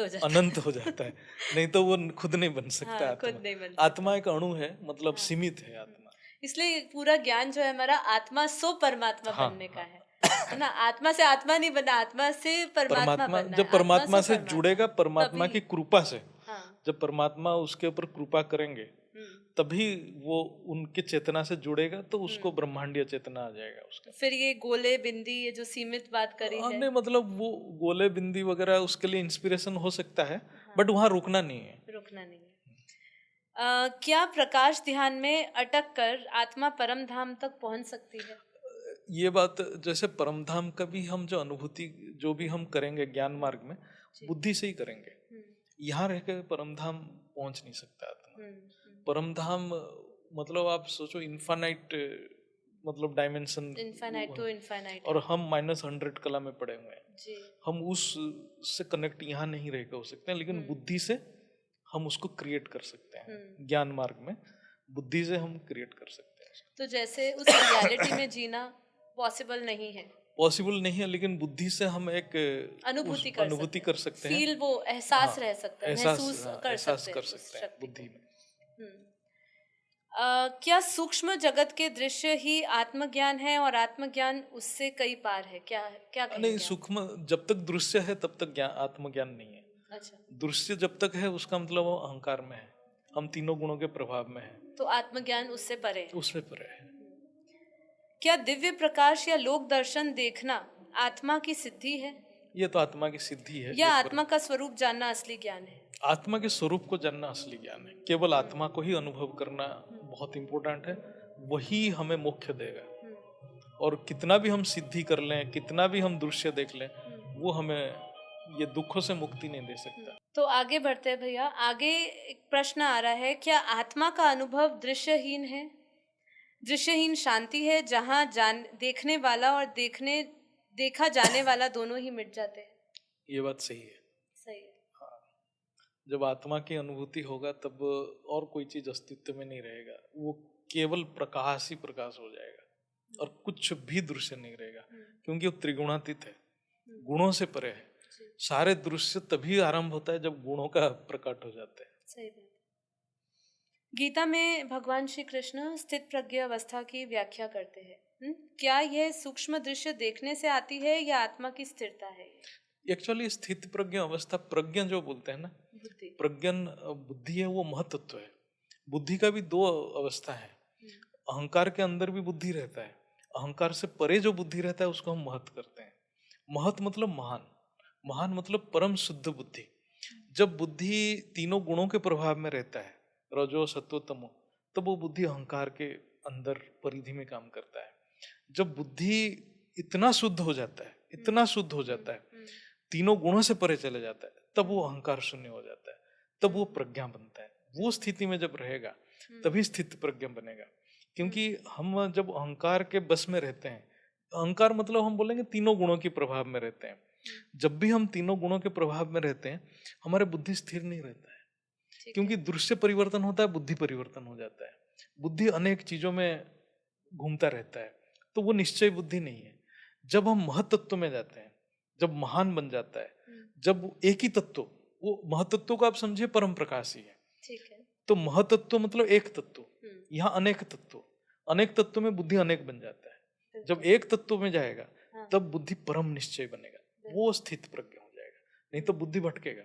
हो जाता है। नहीं तो वो खुद नहीं बन सकता। खुद नहीं बन सकता। आत्मा एक अणु है, मतलब सीमित है आत्मा। इसलिए पूरा ज्ञान जो है हमारा आत्मा सो परमात्मा बनने का है ना। आत्मा से आत्मा नहीं बनना, आत्मा से परमात्मा बनना। जब परमात्मा से जुड़ेगा, परमात्मा की कृपा से, जब परमात्मा उसके ऊपर कृपा करेंगे तभी वो उनके चेतना से जुड़ेगा, तो उसको ब्रह्मांडीय चेतना आ जाएगा उसका। फिर ये गोले बिंदी, ये जो सीमित बात करी है, नहीं मतलब वो गोले बिंदी वगैरह उसके लिए इंस्पिरेशन हो सकता है, बट वहां रुकना नहीं है। क्या प्रकाश ध्यान में अटक कर आत्मा परम धाम तक पहुंच सकती है? ये बात, जैसे परम धाम का भी हम जो अनुभूति जो भी हम करेंगे ज्ञान मार्ग में, बुद्धि से ही करेंगे। यहाँ रह के परम धाम पहुंच नहीं सकता आत्मा। परम धाम मतलब आप सोचो इनफाइनाइट, मतलब डायमेंशन, इनफाइनाइट टू इनफाइनाइट, और हम -100 कला में पड़े हुए हैं। हम उस से कनेक्ट यहाँ नहीं रह हो सकते हैं, लेकिन बुद्धि से हम उसको क्रिएट कर सकते हैं। ज्ञान मार्ग में बुद्धि से हम क्रिएट कर सकते हैं। तो जैसे उस रियलिटी में जीना पॉसिबल नहीं है, लेकिन बुद्धि से हम एक अनुभूति कर सकते हैं, फील, वो एहसास रह सकता है, महसूस कर सकते हैं बुद्धि में। क्या सूक्ष्म जगत के दृश्य ही आत्मज्ञान है और आत्मज्ञान उससे कई पार है? क्या नहीं, सूक्ष्म जब तक दृश्य है तब तक आत्मज्ञान नहीं है। अच्छा, दृश्य जब तक है उसका मतलब वो अहंकार में है, हम तीनों गुणों के प्रभाव में है, तो आत्मज्ञान उससे परे है। क्या दिव्य प्रकाश या लोक दर्शन देखना आत्मा की सिद्धि है? ये तो आत्मा की सिद्धि है, या आत्मा का स्वरूप जानना असली ज्ञान है? आत्मा के स्वरूप को जानना असली ज्ञान है। केवल आत्मा को ही अनुभव करना बहुत इम्पोर्टेंट है, वही हमें मोक्ष देगा। हम्म, और कितना भी हम सिद्धि कर लें, कितना भी हम दृश्य देख लें, वो हमें ये दुखों से मुक्ति नहीं दे सकता। तो आगे बढ़ते हैं भैया। आगे एक प्रश्न आ रहा है, क्या आत्मा का अनुभव दृश्यहीन है? दृश्यहीन शांति है जहाँ देखने वाला और देखा जाने वाला दोनों ही मिट जाते हैं। ये बात सही है। सही है। जब आत्मा की अनुभूति होगा तब और कोई चीज अस्तित्व में नहीं रहेगा, वो केवल प्रकाश ही प्रकाश हो जाएगा और कुछ भी दृश्य नहीं रहेगा, क्योंकि वो त्रिगुणातीत है, गुणों से परे है। सारे दृश्य तभी आरंभ होता है जब गुणों का प्रकट हो जाता है। सही बात। गीता में भगवान श्री कृष्ण स्थित प्रज्ञ अवस्था की व्याख्या करते हैं। क्या यह सूक्ष्म दृश्य देखने से आती है या आत्मा की स्थिरता है? एक्चुअली स्थित प्रज्ञ अवस्था, प्रज्ञ जो बोलते हैं ना, बुद्धि, प्रज्ञन बुद्धि है, वो महतत्व है। बुद्धि का भी दो अवस्था है। अहंकार के अंदर भी बुद्धि रहता है, अहंकार से परे जो बुद्धि रहता है उसको हम महत करते हैं। महत मतलब महान, महान मतलब परम शुद्ध बुद्धि। जब बुद्धि तीनों गुणों के प्रभाव में रहता है, रजो सत्व तमो, तब वो बुद्धि अहंकार के अंदर परिधि में काम करता है। जब बुद्धि इतना शुद्ध हो जाता है, इतना शुद्ध हो जाता है, तीनों गुणों से परे चले जाता है, तब वो अहंकार शून्य हो जाता है, तब वो प्रज्ञा बनता है। वो स्थिति में जब रहेगा तभी स्थित प्रज्ञा बनेगा। क्योंकि हम जब अहंकार के बस में रहते हैं, अहंकार मतलब हम बोलेंगे तीनों गुणों के प्रभाव में रहते हैं, जब भी हम तीनों गुणों के प्रभाव में रहते हैं हमारे बुद्धि स्थिर नहीं रहता है, क्योंकि दृश्य परिवर्तन होता है, बुद्धि परिवर्तन हो जाता है। बुद्धि अनेक चीजों में घूमता रहता है, तो वो निश्चय बुद्धि नहीं है। जब हम महतत्व में जाते हैं, जब महान बन जाता है, जब वो एक ही तत्व, वो महतत्व को आप समझिए परम प्रकाश ही है। ठीक है। तो महतत्व मतलब एक तत्व, यहाँ अनेक तत्व, अनेक तत्व में बुद्धि अनेक बन जाता है। जब एक तत्व में जाएगा तब बुद्धि परम निश्चय बनेगा, वो स्थित प्रज्ञ हो जाएगा। नहीं तो बुद्धि भटकेगा,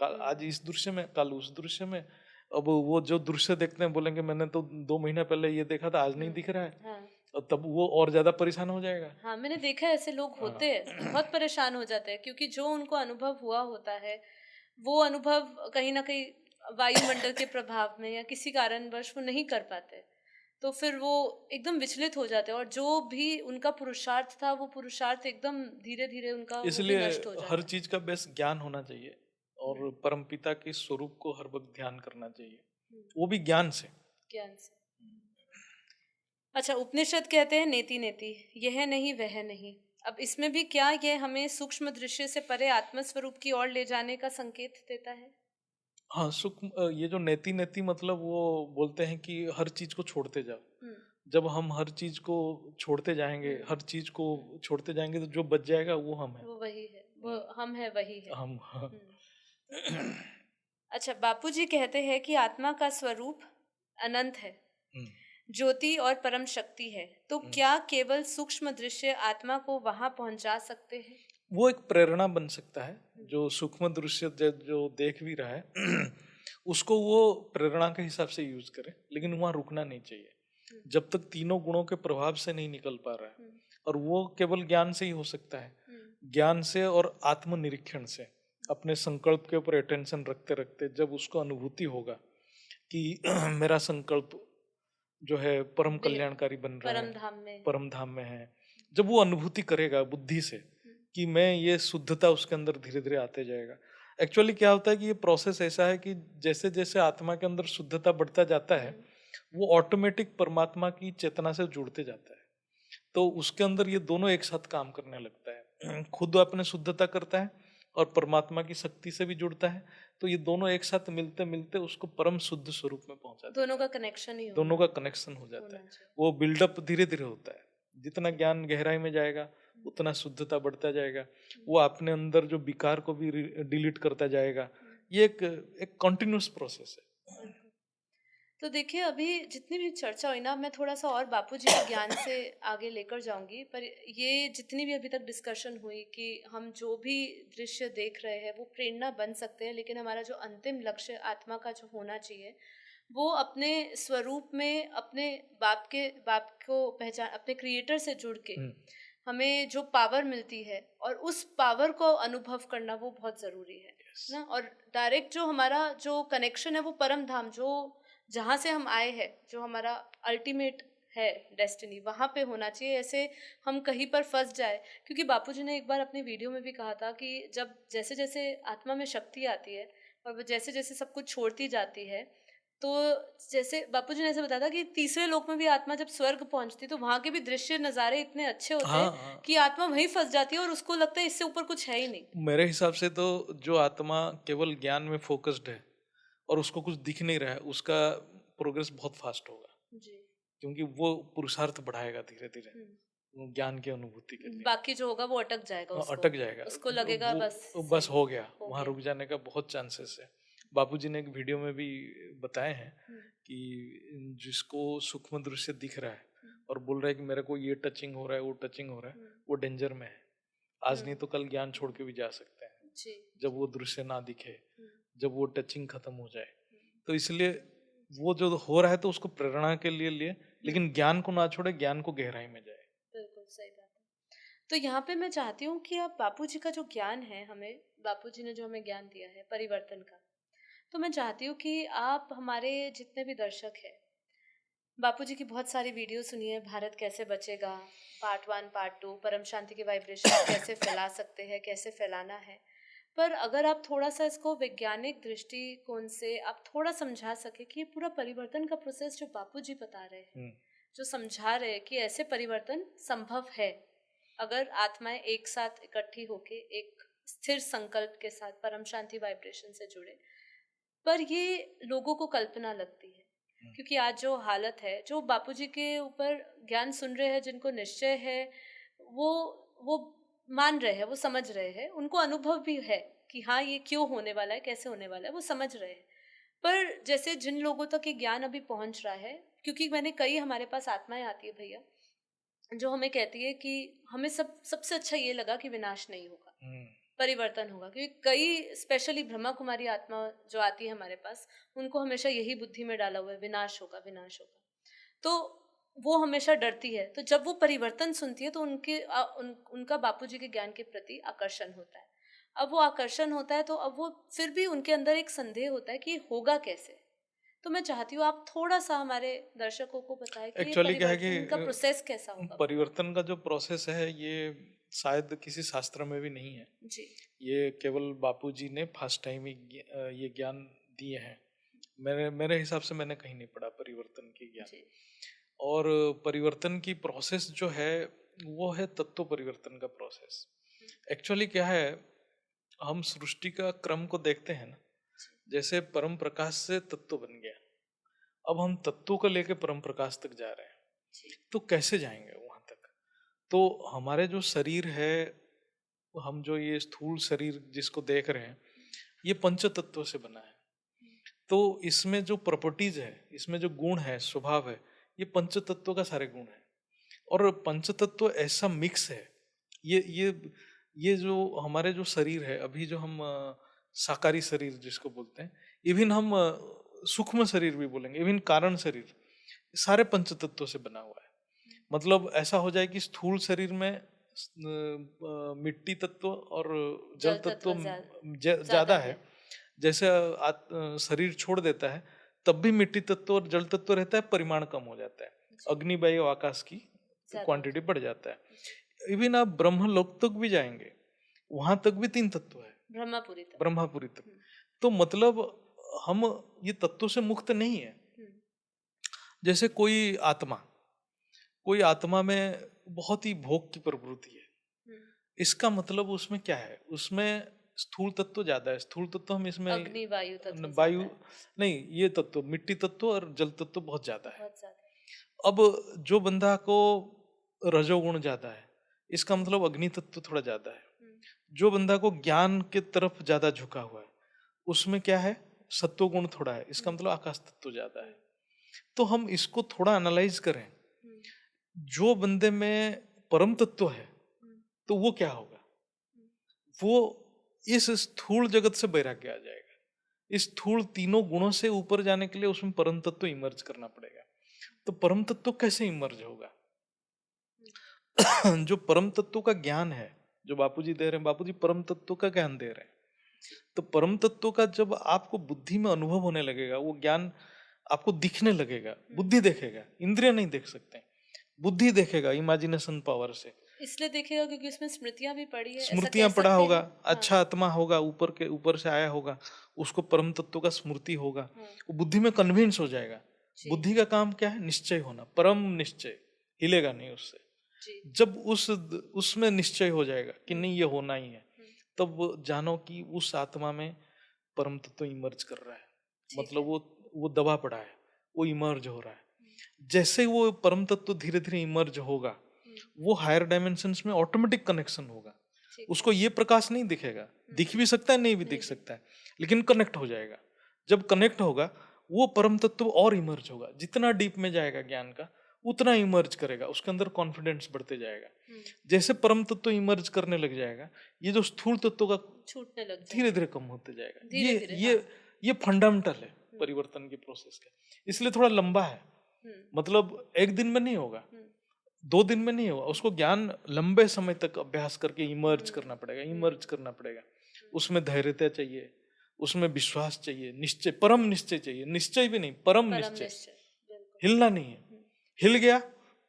कल आज इस दृश्य में, कल उस दृश्य में। अब वो जो दृश्य देखते हैं बोलेंगे मैंने तो 2 महीना पहले ये देखा था, आज नहीं दिख रहा है, और तब वो और ज्यादा परेशान हो जाएगा। हाँ, मैंने देखा है ऐसे लोग होते हैं, बहुत परेशान हो जाते हैं, क्योंकि जो उनको अनुभव हुआ होता है वो अनुभव कहीं ना कहीं वायुमंडल के प्रभाव में या किसी कारणवश वो नहीं कर पाते, तो फिर वो एकदम विचलित हो जाते हैं और जो भी उनका पुरुषार्थ था वो पुरुषार्थ एकदम धीरे धीरे उनका वो भी इसलिए नष्ट हो जाता हर है। चीज का बेस ज्ञान होना चाहिए और परमपिता के स्वरूप को हर वक्त ध्यान करना चाहिए, वो भी ज्ञान से। ज्ञान से। अच्छा, उपनिषद कहते हैं नेति नेति, यह नहीं वह नहीं। अब इसमें भी क्या यह हमें सूक्ष्म दृश्य से परे आत्मस्वरूप की ओर ले जाने का संकेत देता है? हाँ, सूक्ष्म, ये जो नेति नेति मतलब वो बोलते हैं कि हर चीज को छोड़ते जाओ। जब हम हर चीज को छोड़ते जाएंगे, हर चीज को छोड़ते जाएंगे, तो जो बच जाएगा वो हम है, वो वही है, वो हम है, वही है हम। अच्छा, बापूजी कहते हैं कि आत्मा का स्वरूप अनंत है, ज्योति और परम शक्ति है, तो क्या केवल सूक्ष्म दृश्य आत्मा को वहां पहुंचा सकते हैं? वो एक प्रेरणा बन सकता है, जो सूक्ष्म दृश्य जो देख भी रहा है उसको वो प्रेरणा के हिसाब से यूज करे, लेकिन वहां रुकना नहीं चाहिए जब तक तीनों गुणों के प्रभाव से नहीं निकल पा रहा है। और वो केवल ज्ञान से ही हो सकता है, ज्ञान से और आत्मनिरीक्षण से, अपने संकल्प के ऊपर अटेंशन रखते रखते जब उसको अनुभूति होगा कि मेरा संकल्प जो है परम कल्याणकारी बन रहा है, परम धाम में है, जब वो अनुभूति करेगा बुद्धि से कि मैं, ये शुद्धता उसके अंदर धीरे धीरे आते जाएगा। एक्चुअली क्या होता है कि ये प्रोसेस ऐसा है कि जैसे जैसे आत्मा के अंदर शुद्धता बढ़ता जाता है वो ऑटोमेटिक परमात्मा की चेतना से जुड़ते जाता है, तो उसके अंदर ये दोनों एक साथ काम करने लगता है। खुद अपने शुद्धता करता है और परमात्मा की शक्ति से भी जुड़ता है, तो ये दोनों एक साथ मिलते मिलते उसको परम शुद्ध स्वरूप में पहुंचाते हैं। दोनों का कनेक्शन ही दोनों का कनेक्शन हो जाता है, वो बिल्डअप धीरे धीरे होता है। जितना ज्ञान गहराई में जाएगा उतना शुद्धता बढ़ता जाएगा, वो अपने अंदर जो विकार को भी डिलीट करता जाएगा। ये एक कंटिन्यूअस प्रोसेस है। तो देखिए, अभी जितनी भी चर्चा हुई ना, मैं थोड़ा सा और बापूजी के ज्ञान से आगे लेकर जाऊंगी, पर ये जितनी भी अभी तक डिस्कशन हुई कि हम जो भी दृश्य देख रहे हैं वो प्रेरणा बन सकते हैं, लेकिन हमारा जो अंतिम लक्ष्य आत्मा का जो होना चाहिए वो अपने स्वरूप में अपने बाप को पहचान, अपने क्रिएटर से जुड़ के हमें जो पावर मिलती है और उस पावर को अनुभव करना वो बहुत ज़रूरी है ना। और डायरेक्ट जो हमारा जो कनेक्शन है वो परम धाम, जो जहाँ से हम आए हैं, जो हमारा अल्टीमेट है डेस्टिनी वहां पे होना चाहिए, ऐसे हम कहीं पर फंस जाए। क्योंकि बापूजी ने एक बार अपनी वीडियो में भी कहा था कि जब जैसे जैसे आत्मा में शक्ति आती है और वो जैसे जैसे सब कुछ छोड़ती जाती है, तो जैसे बापूजी ने ऐसे बताया था कि तीसरे लोक में भी आत्मा जब स्वर्ग पहुंचती है तो वहां के भी दृश्य नज़ारे इतने अच्छे होते हाँ हैं हाँ, कि आत्मा वहीं फंस जाती है और उसको लगता है इससे ऊपर कुछ है ही नहीं। मेरे हिसाब से तो जो आत्मा केवल ज्ञान में फोकस्ड है और उसको कुछ दिख नहीं रहा है, उसका प्रोग्रेस बहुत फास्ट होगा, जी। क्योंकि वो पुरुषार्थ बढ़ाएगा धीरे धीरे हम्म। ज्ञान की अनुभूति के लिए। बाकी जो होगा वो अटक जाएगा, उसको अटक जाएगा, उसको लगेगा बस वो बस सही हो गया, हो वहां गया। रुक जाने का बहुत चांसेस है। बापूजी ने एक वीडियो में भी बताए हैं हम्म। कि जिसको सूक्ष्म दृश्य दिख रहा है हम्म। और बोल रहा है कि मेरे को ये टचिंग हो रहा है, वो टचिंग हो रहा है, हम्म। वो डेंजर में है। आज नहीं तो कल ज्ञान छोड़ के भी जा सकते हैं, जी। जब वो दृश्य ना दिखे, हम्म। जब वो टचिंग खत्म हो जाए। हम्म। तो इसलिए वो जो हो रहा है तो उसको प्रेरणा के लिए लिए, लेकिन ज्ञान को ना छोड़े, ज्ञान को गहराई में जाए। बिल्कुल सही बात है। तो यहाँ पे मैं चाहती हूँ कि अब बापूजी का जो ज्ञान है, हमें बापूजी ने जो हमें ज्ञान दिया है परिवर्तन का, तो मैं चाहती हूँ कि आप हमारे जितने भी दर्शक हैं, बापूजी की बहुत सारी वीडियो सुनिए, भारत कैसे बचेगा, पार्ट 1 पार्ट 2, परम शांति के वाइब्रेशन कैसे फैला सकते हैं, कैसे फैलाना है। पर अगर आप थोड़ा सा इसको वैज्ञानिक दृष्टिकोण से आप थोड़ा समझा सके कि ये पूरा परिवर्तन का प्रोसेस जो बापूजी बता रहे हैं, जो समझा रहे हैं कि ऐसे परिवर्तन संभव है अगर आत्माएं एक साथ इकट्ठी होके एक स्थिर संकल्प के साथ परम शांति वाइब्रेशन से जुड़े। पर ये लोगों को कल्पना लगती है, क्योंकि आज जो हालत है, जो बापूजी के ऊपर ज्ञान सुन रहे हैं, जिनको निश्चय है, वो मान रहे हैं, वो समझ रहे हैं, उनको अनुभव भी है कि हाँ ये क्यों होने वाला है, कैसे होने वाला है, वो समझ रहे हैं। पर जैसे जिन लोगों तक ये ज्ञान अभी पहुंच रहा है, क्योंकि मैंने कई हमारे पास आत्माएं आती है भैया, जो हमें कहती है कि हमें सबसे अच्छा ये लगा कि विनाश नहीं होगा, परिवर्तन होगा। क्योंकि कई स्पेशली ब्रह्मा कुमारी आत्मा जो आती है हमारे पास, उनको हमेशा यही बुद्धि में डाला हुआ है विनाश होगा, विनाश होगा। तो वो हमेशा डरती है। तो जब वो परिवर्तन सुनती है तो उनका बापूजी के ज्ञान के प्रति आकर्षण होता है। अब वो आकर्षण होता है तो अब वो फिर भी उनके अंदर एक संदेह होता है कि होगा कैसे। तो मैं चाहती हूँ आप थोड़ा सा हमारे दर्शकों को बताएं कि ये एक्चुअली क्या है परिवर्तन का कि प्रोसेस कैसा होगा। परिवर्तन का जो प्रोसेस है ये शायद किसी शास्त्र में भी नहीं है जी। ये केवल बापूजी ने फर्स्ट टाइम ही ये ज्ञान दिए हैं। मेरे हिसाब से मैंने कहीं नहीं पढ़ा परिवर्तन की ज्ञान। जी। और परिवर्तन की प्रोसेस जो है वो है तत्व परिवर्तन का प्रोसेस। एक्चुअली क्या है, हम सृष्टि का क्रम को देखते हैं ना, जैसे परम प्रकाश से तत्व बन गया, अब हम तत्वों को लेके परम प्रकाश तक जा रहे हैं, तो कैसे जाएंगे वहां तक? तो हमारे जो शरीर है, हम जो ये स्थूल शरीर जिसको देख रहे हैं, ये पंच तत्वों से बना है। तो इसमें जो प्रॉपर्टीज है, इसमें जो गुण है, स्वभाव है, ये पंच तत्वों का सारे गुण है। और पंच तत्व ऐसा मिक्स है, ये जो हमारे जो शरीर है अभी, जो हम साकारी शरीर जिसको बोलते हैं, इवन हम सूक्ष्म शरीर भी बोलेंगे, इवन कारण शरीर, सारे पंच तत्वों से बना हुआ है। मतलब ऐसा हो जाए कि स्थूल शरीर में मिट्टी तत्व और जल तत्व ज्यादा है। जैसे शरीर छोड़ देता है तब भी मिट्टी तत्व और जल तत्व रहता है, परिमाण कम हो जाता है, अग्नि वायु आकाश की क्वांटिटी बढ़ जाता है। इवन आप ब्रह्मलोक तक भी जाएंगे, वहां तक भी 3 तत्व है, ब्रह्मापुरी तक। तो मतलब हम ये तत्वों से मुक्त नहीं है। जैसे कोई आत्मा में बहुत ही भोग की प्रवृत्ति है, इसका मतलब उसमें क्या है, उसमें स्थूल तत्व ज्यादा है। स्थूल तत्व हम इसमें अग्नि वायु तत्व वायु नहीं, ये तत्व मिट्टी तत्व और जल तत्व बहुत ज्यादा है। अब जो बंदा को रजोगुण ज्यादा है, इसका मतलब अग्नि तत्व थोड़ा ज्यादा है। जो बंदा को ज्ञान के तरफ ज्यादा झुका हुआ है, उसमें क्या है, सत्व गुण थोड़ा है, इसका मतलब आकाश तत्व ज्यादा है। तो हम इसको थोड़ा एनालाइज करें, जो बंदे में परम तत्व है तो वो क्या होगा, वो इस स्थूल जगत से वैराग्य आ जाएगा। इस स्थूल तीनों गुणों से ऊपर जाने के लिए उसमें परम तत्व इमर्ज करना पड़ेगा। तो परम तत्व कैसे इमर्ज होगा? जो परम तत्व का ज्ञान है, जो बापूजी दे रहे हैं, बापूजी परम तत्व का ज्ञान दे रहे हैं। तो परम तत्व का जब आपको बुद्धि में अनुभव होने लगेगा, वो ज्ञान आपको दिखने लगेगा, बुद्धि देखेगा, इंद्रिय नहीं देख सकते, बुद्धि देखेगा इमेजिनेशन पावर से। इसलिए देखेगा क्योंकि उसमें स्मृतियां भी पड़ी है, ऐसा स्मृतियां कह पढ़ा सकते होगा, हैं। हाँ। अच्छा आत्मा होगा, ऊपर से आया होगा, उसको परम तत्व का स्मृति होगा, वो बुद्धि में कन्विंस हो जाएगा। जी। बुद्धि का काम क्या है? निश्चय होना, परम निश्चय, हिलेगा नहीं उससे। जी। जब उसमें निश्चय हो जाएगा कि नहीं ये होना ही है, तब जानो कि उस आत्मा में परम तत्व इमर्ज कर रहा है, मतलब वो दबा पड़ा है, वो इमर्ज हो रहा है। जैसे वो परम तत्व धीरे धीरे इमर्ज होगा, वो हायर डायमेंशंस में ऑटोमेटिक कनेक्शन होगा। उसको ये प्रकाश नहीं दिखेगा, दिख भी सकता है, नहीं भी दिख सकता है, लेकिन कनेक्ट हो जाएगा। जब कनेक्ट होगा वो परम तत्व और इमर्ज होगा, जितना डीप में जाएगा ज्ञान का उतना इमर्ज करेगा, उसके अंदर कॉन्फिडेंस बढ़ते जाएगा। जैसे परम तत्व इमर्ज करने लग जाएगा, ये जो स्थूल तत्व का छूटने लग धीरे धीरे कम होते जाएगा। धीरे-धीरे, ये फंडामेंटल है परिवर्तन के प्रोसेस का, इसलिए थोड़ा लंबा है। मतलब एक दिन में नहीं होगा, 2 दिन में नहीं होगा, उसको ज्ञान लंबे समय तक अभ्यास करके इमर्ज करना पड़ेगा, इमर्ज करना पड़ेगा। उसमें धैर्यता चाहिए, उसमें विश्वास चाहिए, निश्चय, परम निश्चय चाहिए, निश्चय भी नहीं, परम निश्चय। हिलना नहीं है, हिल गया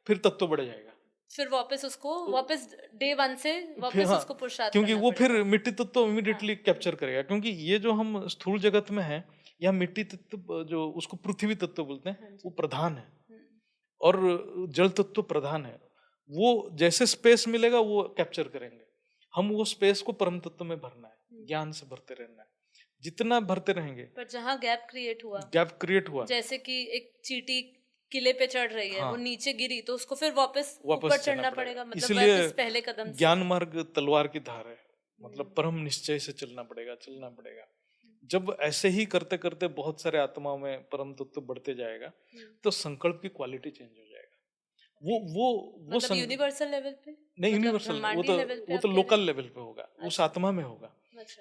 फिर तत्व बढ़ जाएगा, फिर वापस डे 1 से वापस हाँ, उसको पुरुषार्थ क्योंकि करना वो फिर पड़ेगा। मिट्टी तत्व इमीडिएटली कैप्चर करेगा। क्योंकि ये जो हम स्थूल जगत में है, यह मिट्टी तत्व जो उसको पृथ्वी तत्व बोलते हैं, वो प्रधान है और जल तत्व प्रधान है। वो जैसे स्पेस मिलेगा वो कैप्चर करेंगे। हम वो स्पेस को परम तत्व में भरना है, ज्ञान से भरते रहना है। जितना भरते रहेंगे, पर जहाँ गैप क्रिएट हुआ, जैसे कि एक चींटी किले पे चढ़ रही है, वो नीचे गिरी तो उसको फिर वापस ऊपर चढ़ना पड़ेगा, मतलब इसलिए वापस पहले कदम से। ज्ञान मार्ग तलवार की धार है, मतलब परम निश्चय से चलना पड़ेगा। जब ऐसे ही करते करते बहुत सारे आत्माओं में परम तत्व बढ़ते जाएगा, तो संकल्प की क्वालिटी चेंज हो जाएगा। वो मतलब यूनिवर्सल लेवल पे नहीं, यूनिवर्सल वो तो लोकल लेवल पे होगा, उस आत्मा में होगा।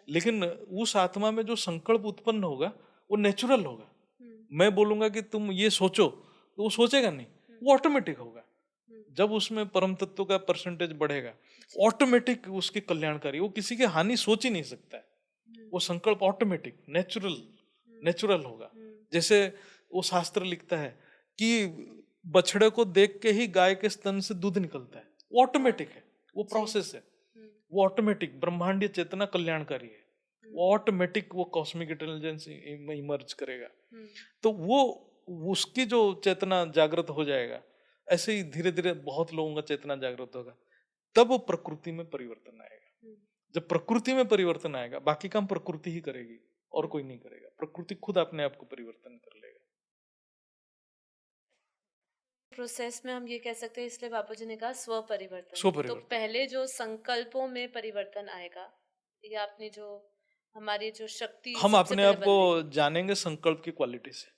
लेकिन उस आत्मा में जो संकल्प उत्पन्न होगा वो नेचुरल होगा। मैं बोलूंगा कि तुम ये सोचो तो वो सोचेगा नहीं, वो ऑटोमेटिक होगा। जब उसमें परम तत्व का परसेंटेज बढ़ेगा, ऑटोमेटिक उसकी कल्याणकारी, वो किसी की हानि सोच ही नहीं सकता है। वो संकल्प ऑटोमेटिक नेचुरल होगा। जैसे वो शास्त्र लिखता है कि बछड़े को देख के ही गाय के स्तन से दूध निकलता है, वो ऑटोमेटिक है, वो प्रोसेस है, वो ऑटोमेटिक ब्रह्मांडीय चेतना कल्याणकारी है, वो ऑटोमेटिक वो कॉस्मिक इंटेलिजेंस में इमर्ज करेगा। तो वो उसकी जो चेतना जागृत हो जाएगा, ऐसे ही धीरे धीरे बहुत लोगों का चेतना जागृत होगा, तब वो प्रकृति में परिवर्तन आएगा। जब प्रकृति में परिवर्तन आएगा, बाकी काम प्रकृति ही करेगी और कोई नहीं करेगा। प्रकृति खुद अपने आप को परिवर्तन कर लेगा। प्रोसेस में हम ये कह सकते हैं, इसलिए बापूजी ने कहा स्व परिवर्तन। तो पहले जो संकल्पों में परिवर्तन आएगा, या अपनी जो हमारी जो शक्ति, हम अपने आप को जानेंगे संकल्प की क्वालिटी से,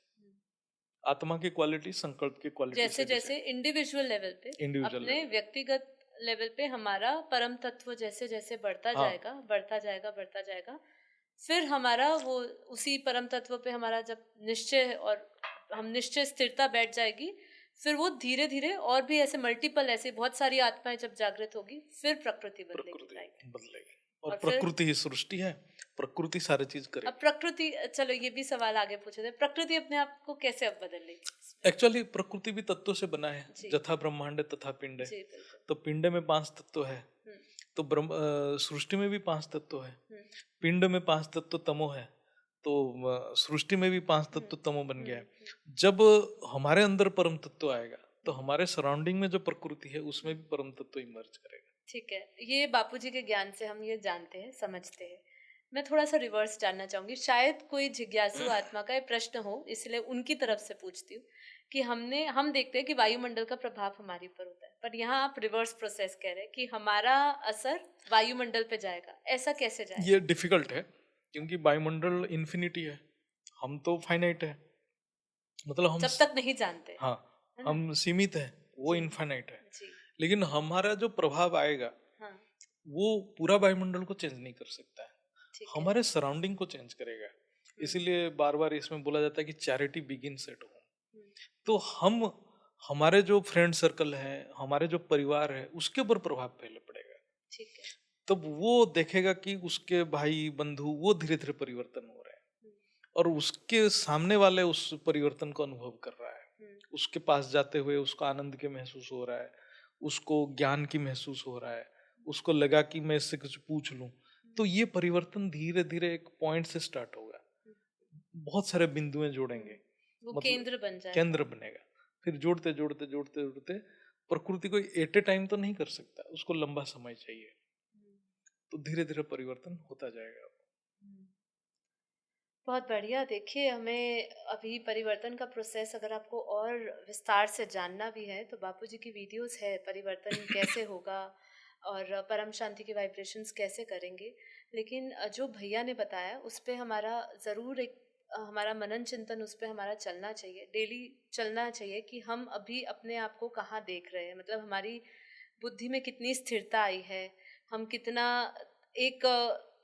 आत्मा की क्वालिटी संकल्प की क्वालिटी जैसे जैसे इंडिविजुअल लेवल पे, अपने व्यक्तिगत लेवल पे हमारा परम तत्व जैसे जैसे बढ़ता जाएगा, फिर हमारा वो उसी परम तत्व पे हमारा जब निश्चय और हम निश्चय स्थिरता बैठ जाएगी, फिर वो धीरे धीरे और भी ऐसे मल्टीपल ऐसे बहुत सारी आत्माएं जब जागृत होगी, फिर प्रकृति बदलेगी। और प्रकृति ही सृष्टि है, प्रकृति सारी चीज करेगी। अब प्रकृति, चलो ये भी सवाल आगे पूछे थे, प्रकृति अपने आप को कैसे अब बदल लेगी? एक्चुअली प्रकृति भी तत्वों से बना है, जथा ब्रह्मांड तथा पिंड। तो पिंड में 5 तत्व है, तो सृष्टि में भी 5 तत्व है। पिंड में 5 तत्व तमो है, तो सृष्टि में भी 5 तत्व तमो बन गया है। जब हमारे अंदर परम तत्व आएगा, तो हमारे सराउंडिंग में जो प्रकृति है उसमें भी परम तत्व इमर्ज करेगा। ठीक है, ये बापूजी के ज्ञान से हम ये जानते हैं, समझते हैं। मैं थोड़ा सा रिवर्स जानना चाहूंगी, शायद कोई जिज्ञासु आत्मा का ये प्रश्न हो, इसलिए उनकी तरफ से पूछती हूँ कि हम देखते हैं कि वायुमंडल का प्रभाव हमारे ऊपर होता है, पर यहाँ आप रिवर्स प्रोसेस कह रहे हैं कि हमारा असर वायुमंडल पे जाएगा, ऐसा कैसे जाएगा? ये डिफिकल्ट है, क्योंकि वायुमंडल इन्फिनिटी है, हम तो फाइनाइट है, मतलब हम जब तक नहीं जानते, हाँ, हम सीमित है, वो इनफाइनाइट है। लेकिन हमारा जो प्रभाव आएगा, वो पूरा वायुमंडल को चेंज नहीं कर सकता है, हमारे सराउंडिंग को चेंज करेगा। इसीलिए बार बार इसमें बोला जाता है कि चैरिटी बिगिन्स एट होम। तो हमारे जो फ्रेंड सर्कल है, हमारे जो परिवार है, उसके ऊपर प्रभाव पहले पड़ेगा। तब वो देखेगा कि उसके भाई बंधु वो धीरे धीरे परिवर्तन हो रहे हैं, और उसके सामने वाले उस परिवर्तन को अनुभव कर रहा है, उसके पास जाते हुए उसको आनंद के महसूस हो रहा है, उसको ज्ञान की महसूस हो रहा है, उसको लगा कि मैं इससे कुछ पूछ लूं, तो ये परिवर्तन धीरे धीरे एक पॉइंट से स्टार्ट होगा, बहुत सारे बिंदुएं जोड़ेंगे, वो मतलब केंद्र बन जाएगा। केंद्र बनेगा, फिर जोड़ते जोड़ते जोड़ते जोड़ते प्रकृति को एट ए टाइम तो नहीं कर सकता, उसको लंबा समय चाहिए, तो धीरे धीरे परिवर्तन होता जाएगा। बहुत बढ़िया। देखिए, हमें अभी परिवर्तन का प्रोसेस अगर आपको और विस्तार से जानना भी है तो बापूजी की वीडियोस है, परिवर्तन कैसे होगा और परम शांति के वाइब्रेशंस कैसे करेंगे। लेकिन जो भैया ने बताया उस पे हमारा ज़रूर एक हमारा मनन चिंतन उस पे हमारा चलना चाहिए, डेली चलना चाहिए कि हम अभी अपने आप को कहाँ देख रहे हैं, मतलब हमारी बुद्धि में कितनी स्थिरता आई है, हम कितना एक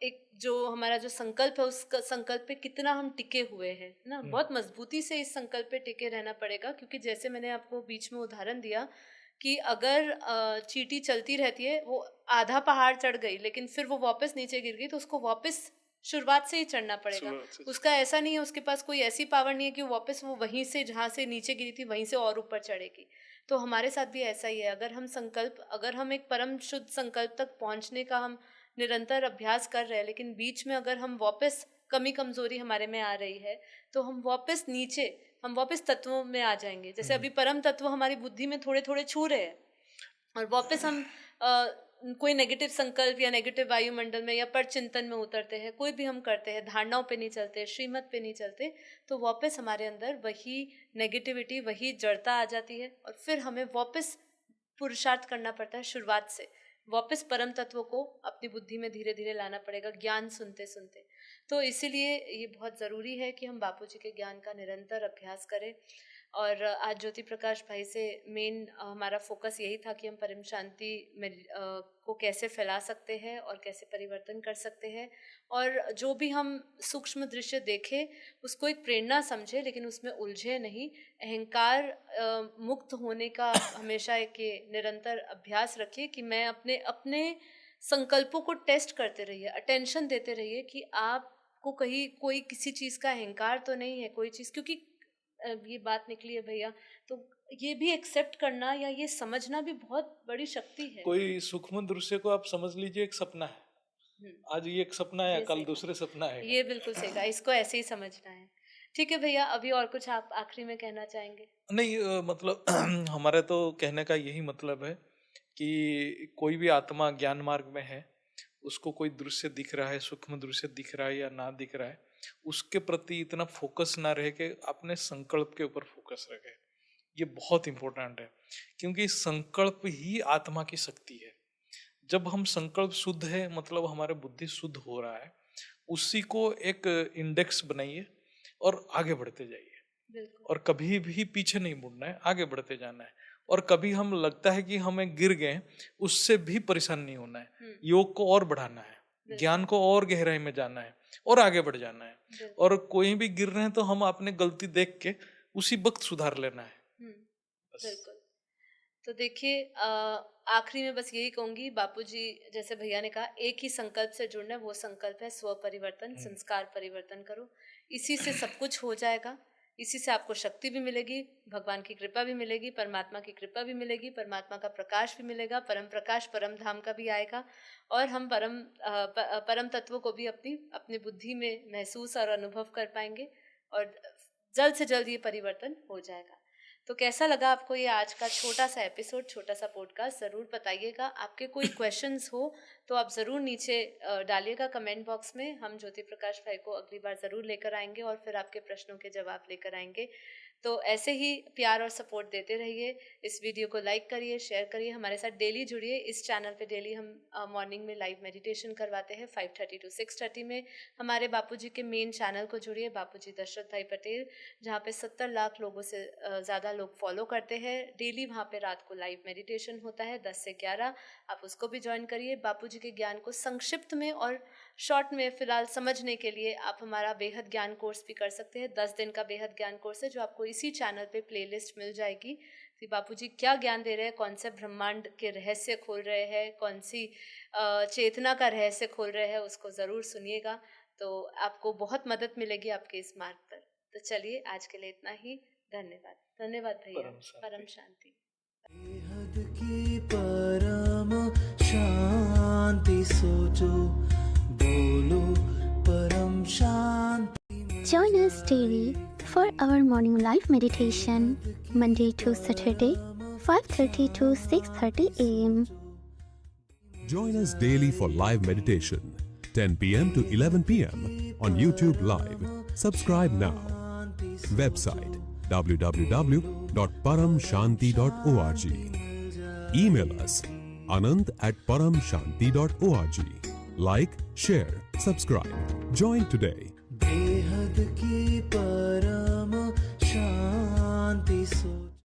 एक जो हमारा जो संकल्प है उस संकल्प पे कितना हम टिके हुए हैं ना। बहुत मजबूती से इस संकल्प पे टिके रहना पड़ेगा, क्योंकि जैसे मैंने आपको बीच में उदाहरण दिया कि अगर चींटी चलती रहती है, वो आधा पहाड़ चढ़ गई लेकिन फिर वो वापस नीचे गिर गई, तो उसको वापस शुरुआत से ही चढ़ना पड़ेगा। उसका ऐसा नहीं है, उसके पास कोई ऐसी पावर नहीं है कि वापस वो वहीं से जहाँ से नीचे गिरी थी वहीं से और ऊपर चढ़ेगी। तो हमारे साथ भी ऐसा ही है, अगर हम एक परम शुद्ध संकल्प तक पहुँचने का हम निरंतर अभ्यास कर रहे हैं, लेकिन बीच में अगर हम वापस कमी कमजोरी हमारे में आ रही है तो हम वापस तत्वों में आ जाएंगे। जैसे अभी परम तत्व हमारी बुद्धि में थोड़े थोड़े छू रहे हैं और वापस हम कोई नेगेटिव संकल्प या नेगेटिव वायुमंडल में या पर चिंतन में उतरते हैं, कोई भी हम करते हैं, धारणाओं पे नहीं चलते, श्रीमत पे नहीं चलते, तो वापस हमारे अंदर वही नेगेटिविटी, वही जड़ता आ जाती है और फिर हमें वापस पुरुषार्थ करना पड़ता है शुरुआत से, वापस परम तत्व को अपनी बुद्धि में धीरे धीरे लाना पड़ेगा ज्ञान सुनते सुनते। तो इसीलिए ये बहुत ज़रूरी है कि हम बापूजी के ज्ञान का निरंतर अभ्यास करें। और आज ज्योति प्रकाश भाई से मेन हमारा फोकस यही था कि हम परम शांति में को कैसे फैला सकते हैं और कैसे परिवर्तन कर सकते हैं, और जो भी हम सूक्ष्म दृश्य देखें उसको एक प्रेरणा समझे, लेकिन उसमें उलझे नहीं। अहंकार मुक्त होने का हमेशा एक ये निरंतर अभ्यास रखिए कि मैं अपने अपने संकल्पों को टेस्ट करते रहिए, अटेंशन देते रहिए कि आपको कहीं कोई किसी चीज़ का अहंकार तो नहीं है, कोई चीज़, क्योंकि ये बात निकली है भैया, तो ये भी एक्सेप्ट करना या ये समझना भी बहुत बड़ी शक्ति है। कोई सूक्ष्म दृश्य को आप समझ लीजिए एक सपना है, आज ये एक सपना है, ये कल सही दूसरे सपना है। ये बिल्कुल सही कहा, इसको ऐसे ही समझना है। ठीक है भैया, अभी और कुछ आप आखिरी में कहना चाहेंगे? नहीं मतलब हमारे तो कहने का यही मतलब है कि कोई भी आत्मा ज्ञान मार्ग में है, उसको कोई दृश्य दिख रहा है, सूक्ष्म दृश्य दिख रहा है या ना दिख रहा है, उसके प्रति इतना फोकस ना रहे कि अपने संकल्प के ऊपर फोकस रखे। ये बहुत इंपॉर्टेंट है, क्योंकि संकल्प ही आत्मा की शक्ति है। जब हम संकल्प शुद्ध है, मतलब हमारे बुद्धि शुद्ध हो रहा है, उसी को एक इंडेक्स बनाइए और आगे बढ़ते जाइए, और कभी भी पीछे नहीं मुड़ना है, आगे बढ़ते जाना है। और कभी हम लगता है कि हमें गिर गए, उससे भी परेशान नहीं होना है, योग को और बढ़ाना है, ज्ञान को और गहराई में जाना है और आगे बढ़ जाना है। और कोई भी गिर रहे हैं तो हम अपने गलती देख के उसी वक्त सुधार लेना है। बिल्कुल। तो देखिए, आखिरी में बस यही कहूंगी, बापूजी जैसे भैया ने कहा, एक ही संकल्प से जुड़ना है, वो संकल्प है स्व परिवर्तन, संस्कार परिवर्तन करो, इसी से सब कुछ हो जाएगा। इसी से आपको शक्ति भी मिलेगी, भगवान की कृपा भी मिलेगी, परमात्मा की कृपा भी मिलेगी, परमात्मा का प्रकाश भी मिलेगा, परम प्रकाश परम धाम का भी आएगा, और हम परम तत्वों को भी अपनी अपनी बुद्धि में महसूस और अनुभव कर पाएंगे, और जल्द से जल्द ये परिवर्तन हो जाएगा। तो कैसा लगा आपको ये आज का छोटा सा एपिसोड, छोटा सा पॉडकास्ट? ज़रूर बताइएगा। आपके कोई क्वेश्चंस हो तो आप ज़रूर नीचे डालिएगा कमेंट बॉक्स में। हम ज्योति प्रकाश भाई को अगली बार ज़रूर लेकर आएंगे और फिर आपके प्रश्नों के जवाब लेकर आएंगे। तो ऐसे ही प्यार और सपोर्ट देते रहिए। इस वीडियो को लाइक करिए, शेयर करिए, हमारे साथ डेली जुड़िए। इस चैनल पे डेली हम मॉर्निंग में लाइव मेडिटेशन करवाते हैं 5:30 to 6:30 में। हमारे बापूजी के मेन चैनल को जुड़िए, बापूजी दशरथ भाई पटेल, जहाँ पे 70 लाख लोगों से ज़्यादा लोग फॉलो करते हैं। डेली वहाँ पे रात को लाइव मेडिटेशन होता है 10 से 11, आप उसको भी ज्वाइन करिए। बापूजी के ज्ञान को संक्षिप्त में और शॉर्ट में फ़िलहाल समझने के लिए आप हमारा बेहद ज्ञान कोर्स भी कर सकते हैं। 10 दिन का बेहद ज्ञान कोर्स है, जो आपको इसी चैनल पे प्लेलिस्ट मिल जाएगी कि बापूजी क्या ज्ञान दे रहे हैं, कौन से ब्रह्मांड के रहस्य खोल रहे हैं, कौन सी चेतना का रहस्य खोल रहे हैं, उसको ज़रूर सुनिएगा। तो आपको बहुत मदद मिलेगी आपके इस मार्ग पर। तो चलिए आज के लिए इतना ही। धन्यवाद। धन्यवाद भैया। परम शांति। बेहद की परम शांति सोचो, बोलो परम शांति। Join us daily for our morning live meditation, Monday to Saturday, 5:30 to 6:30 a.m. Join us daily for live meditation, 10 p.m. to 11 p.m. on YouTube Live. Subscribe now. Website www.paramshanti.org. Email us anand@paramshanti.org. Like, share, subscribe. Join today. बेहद की परम शांति सोचो।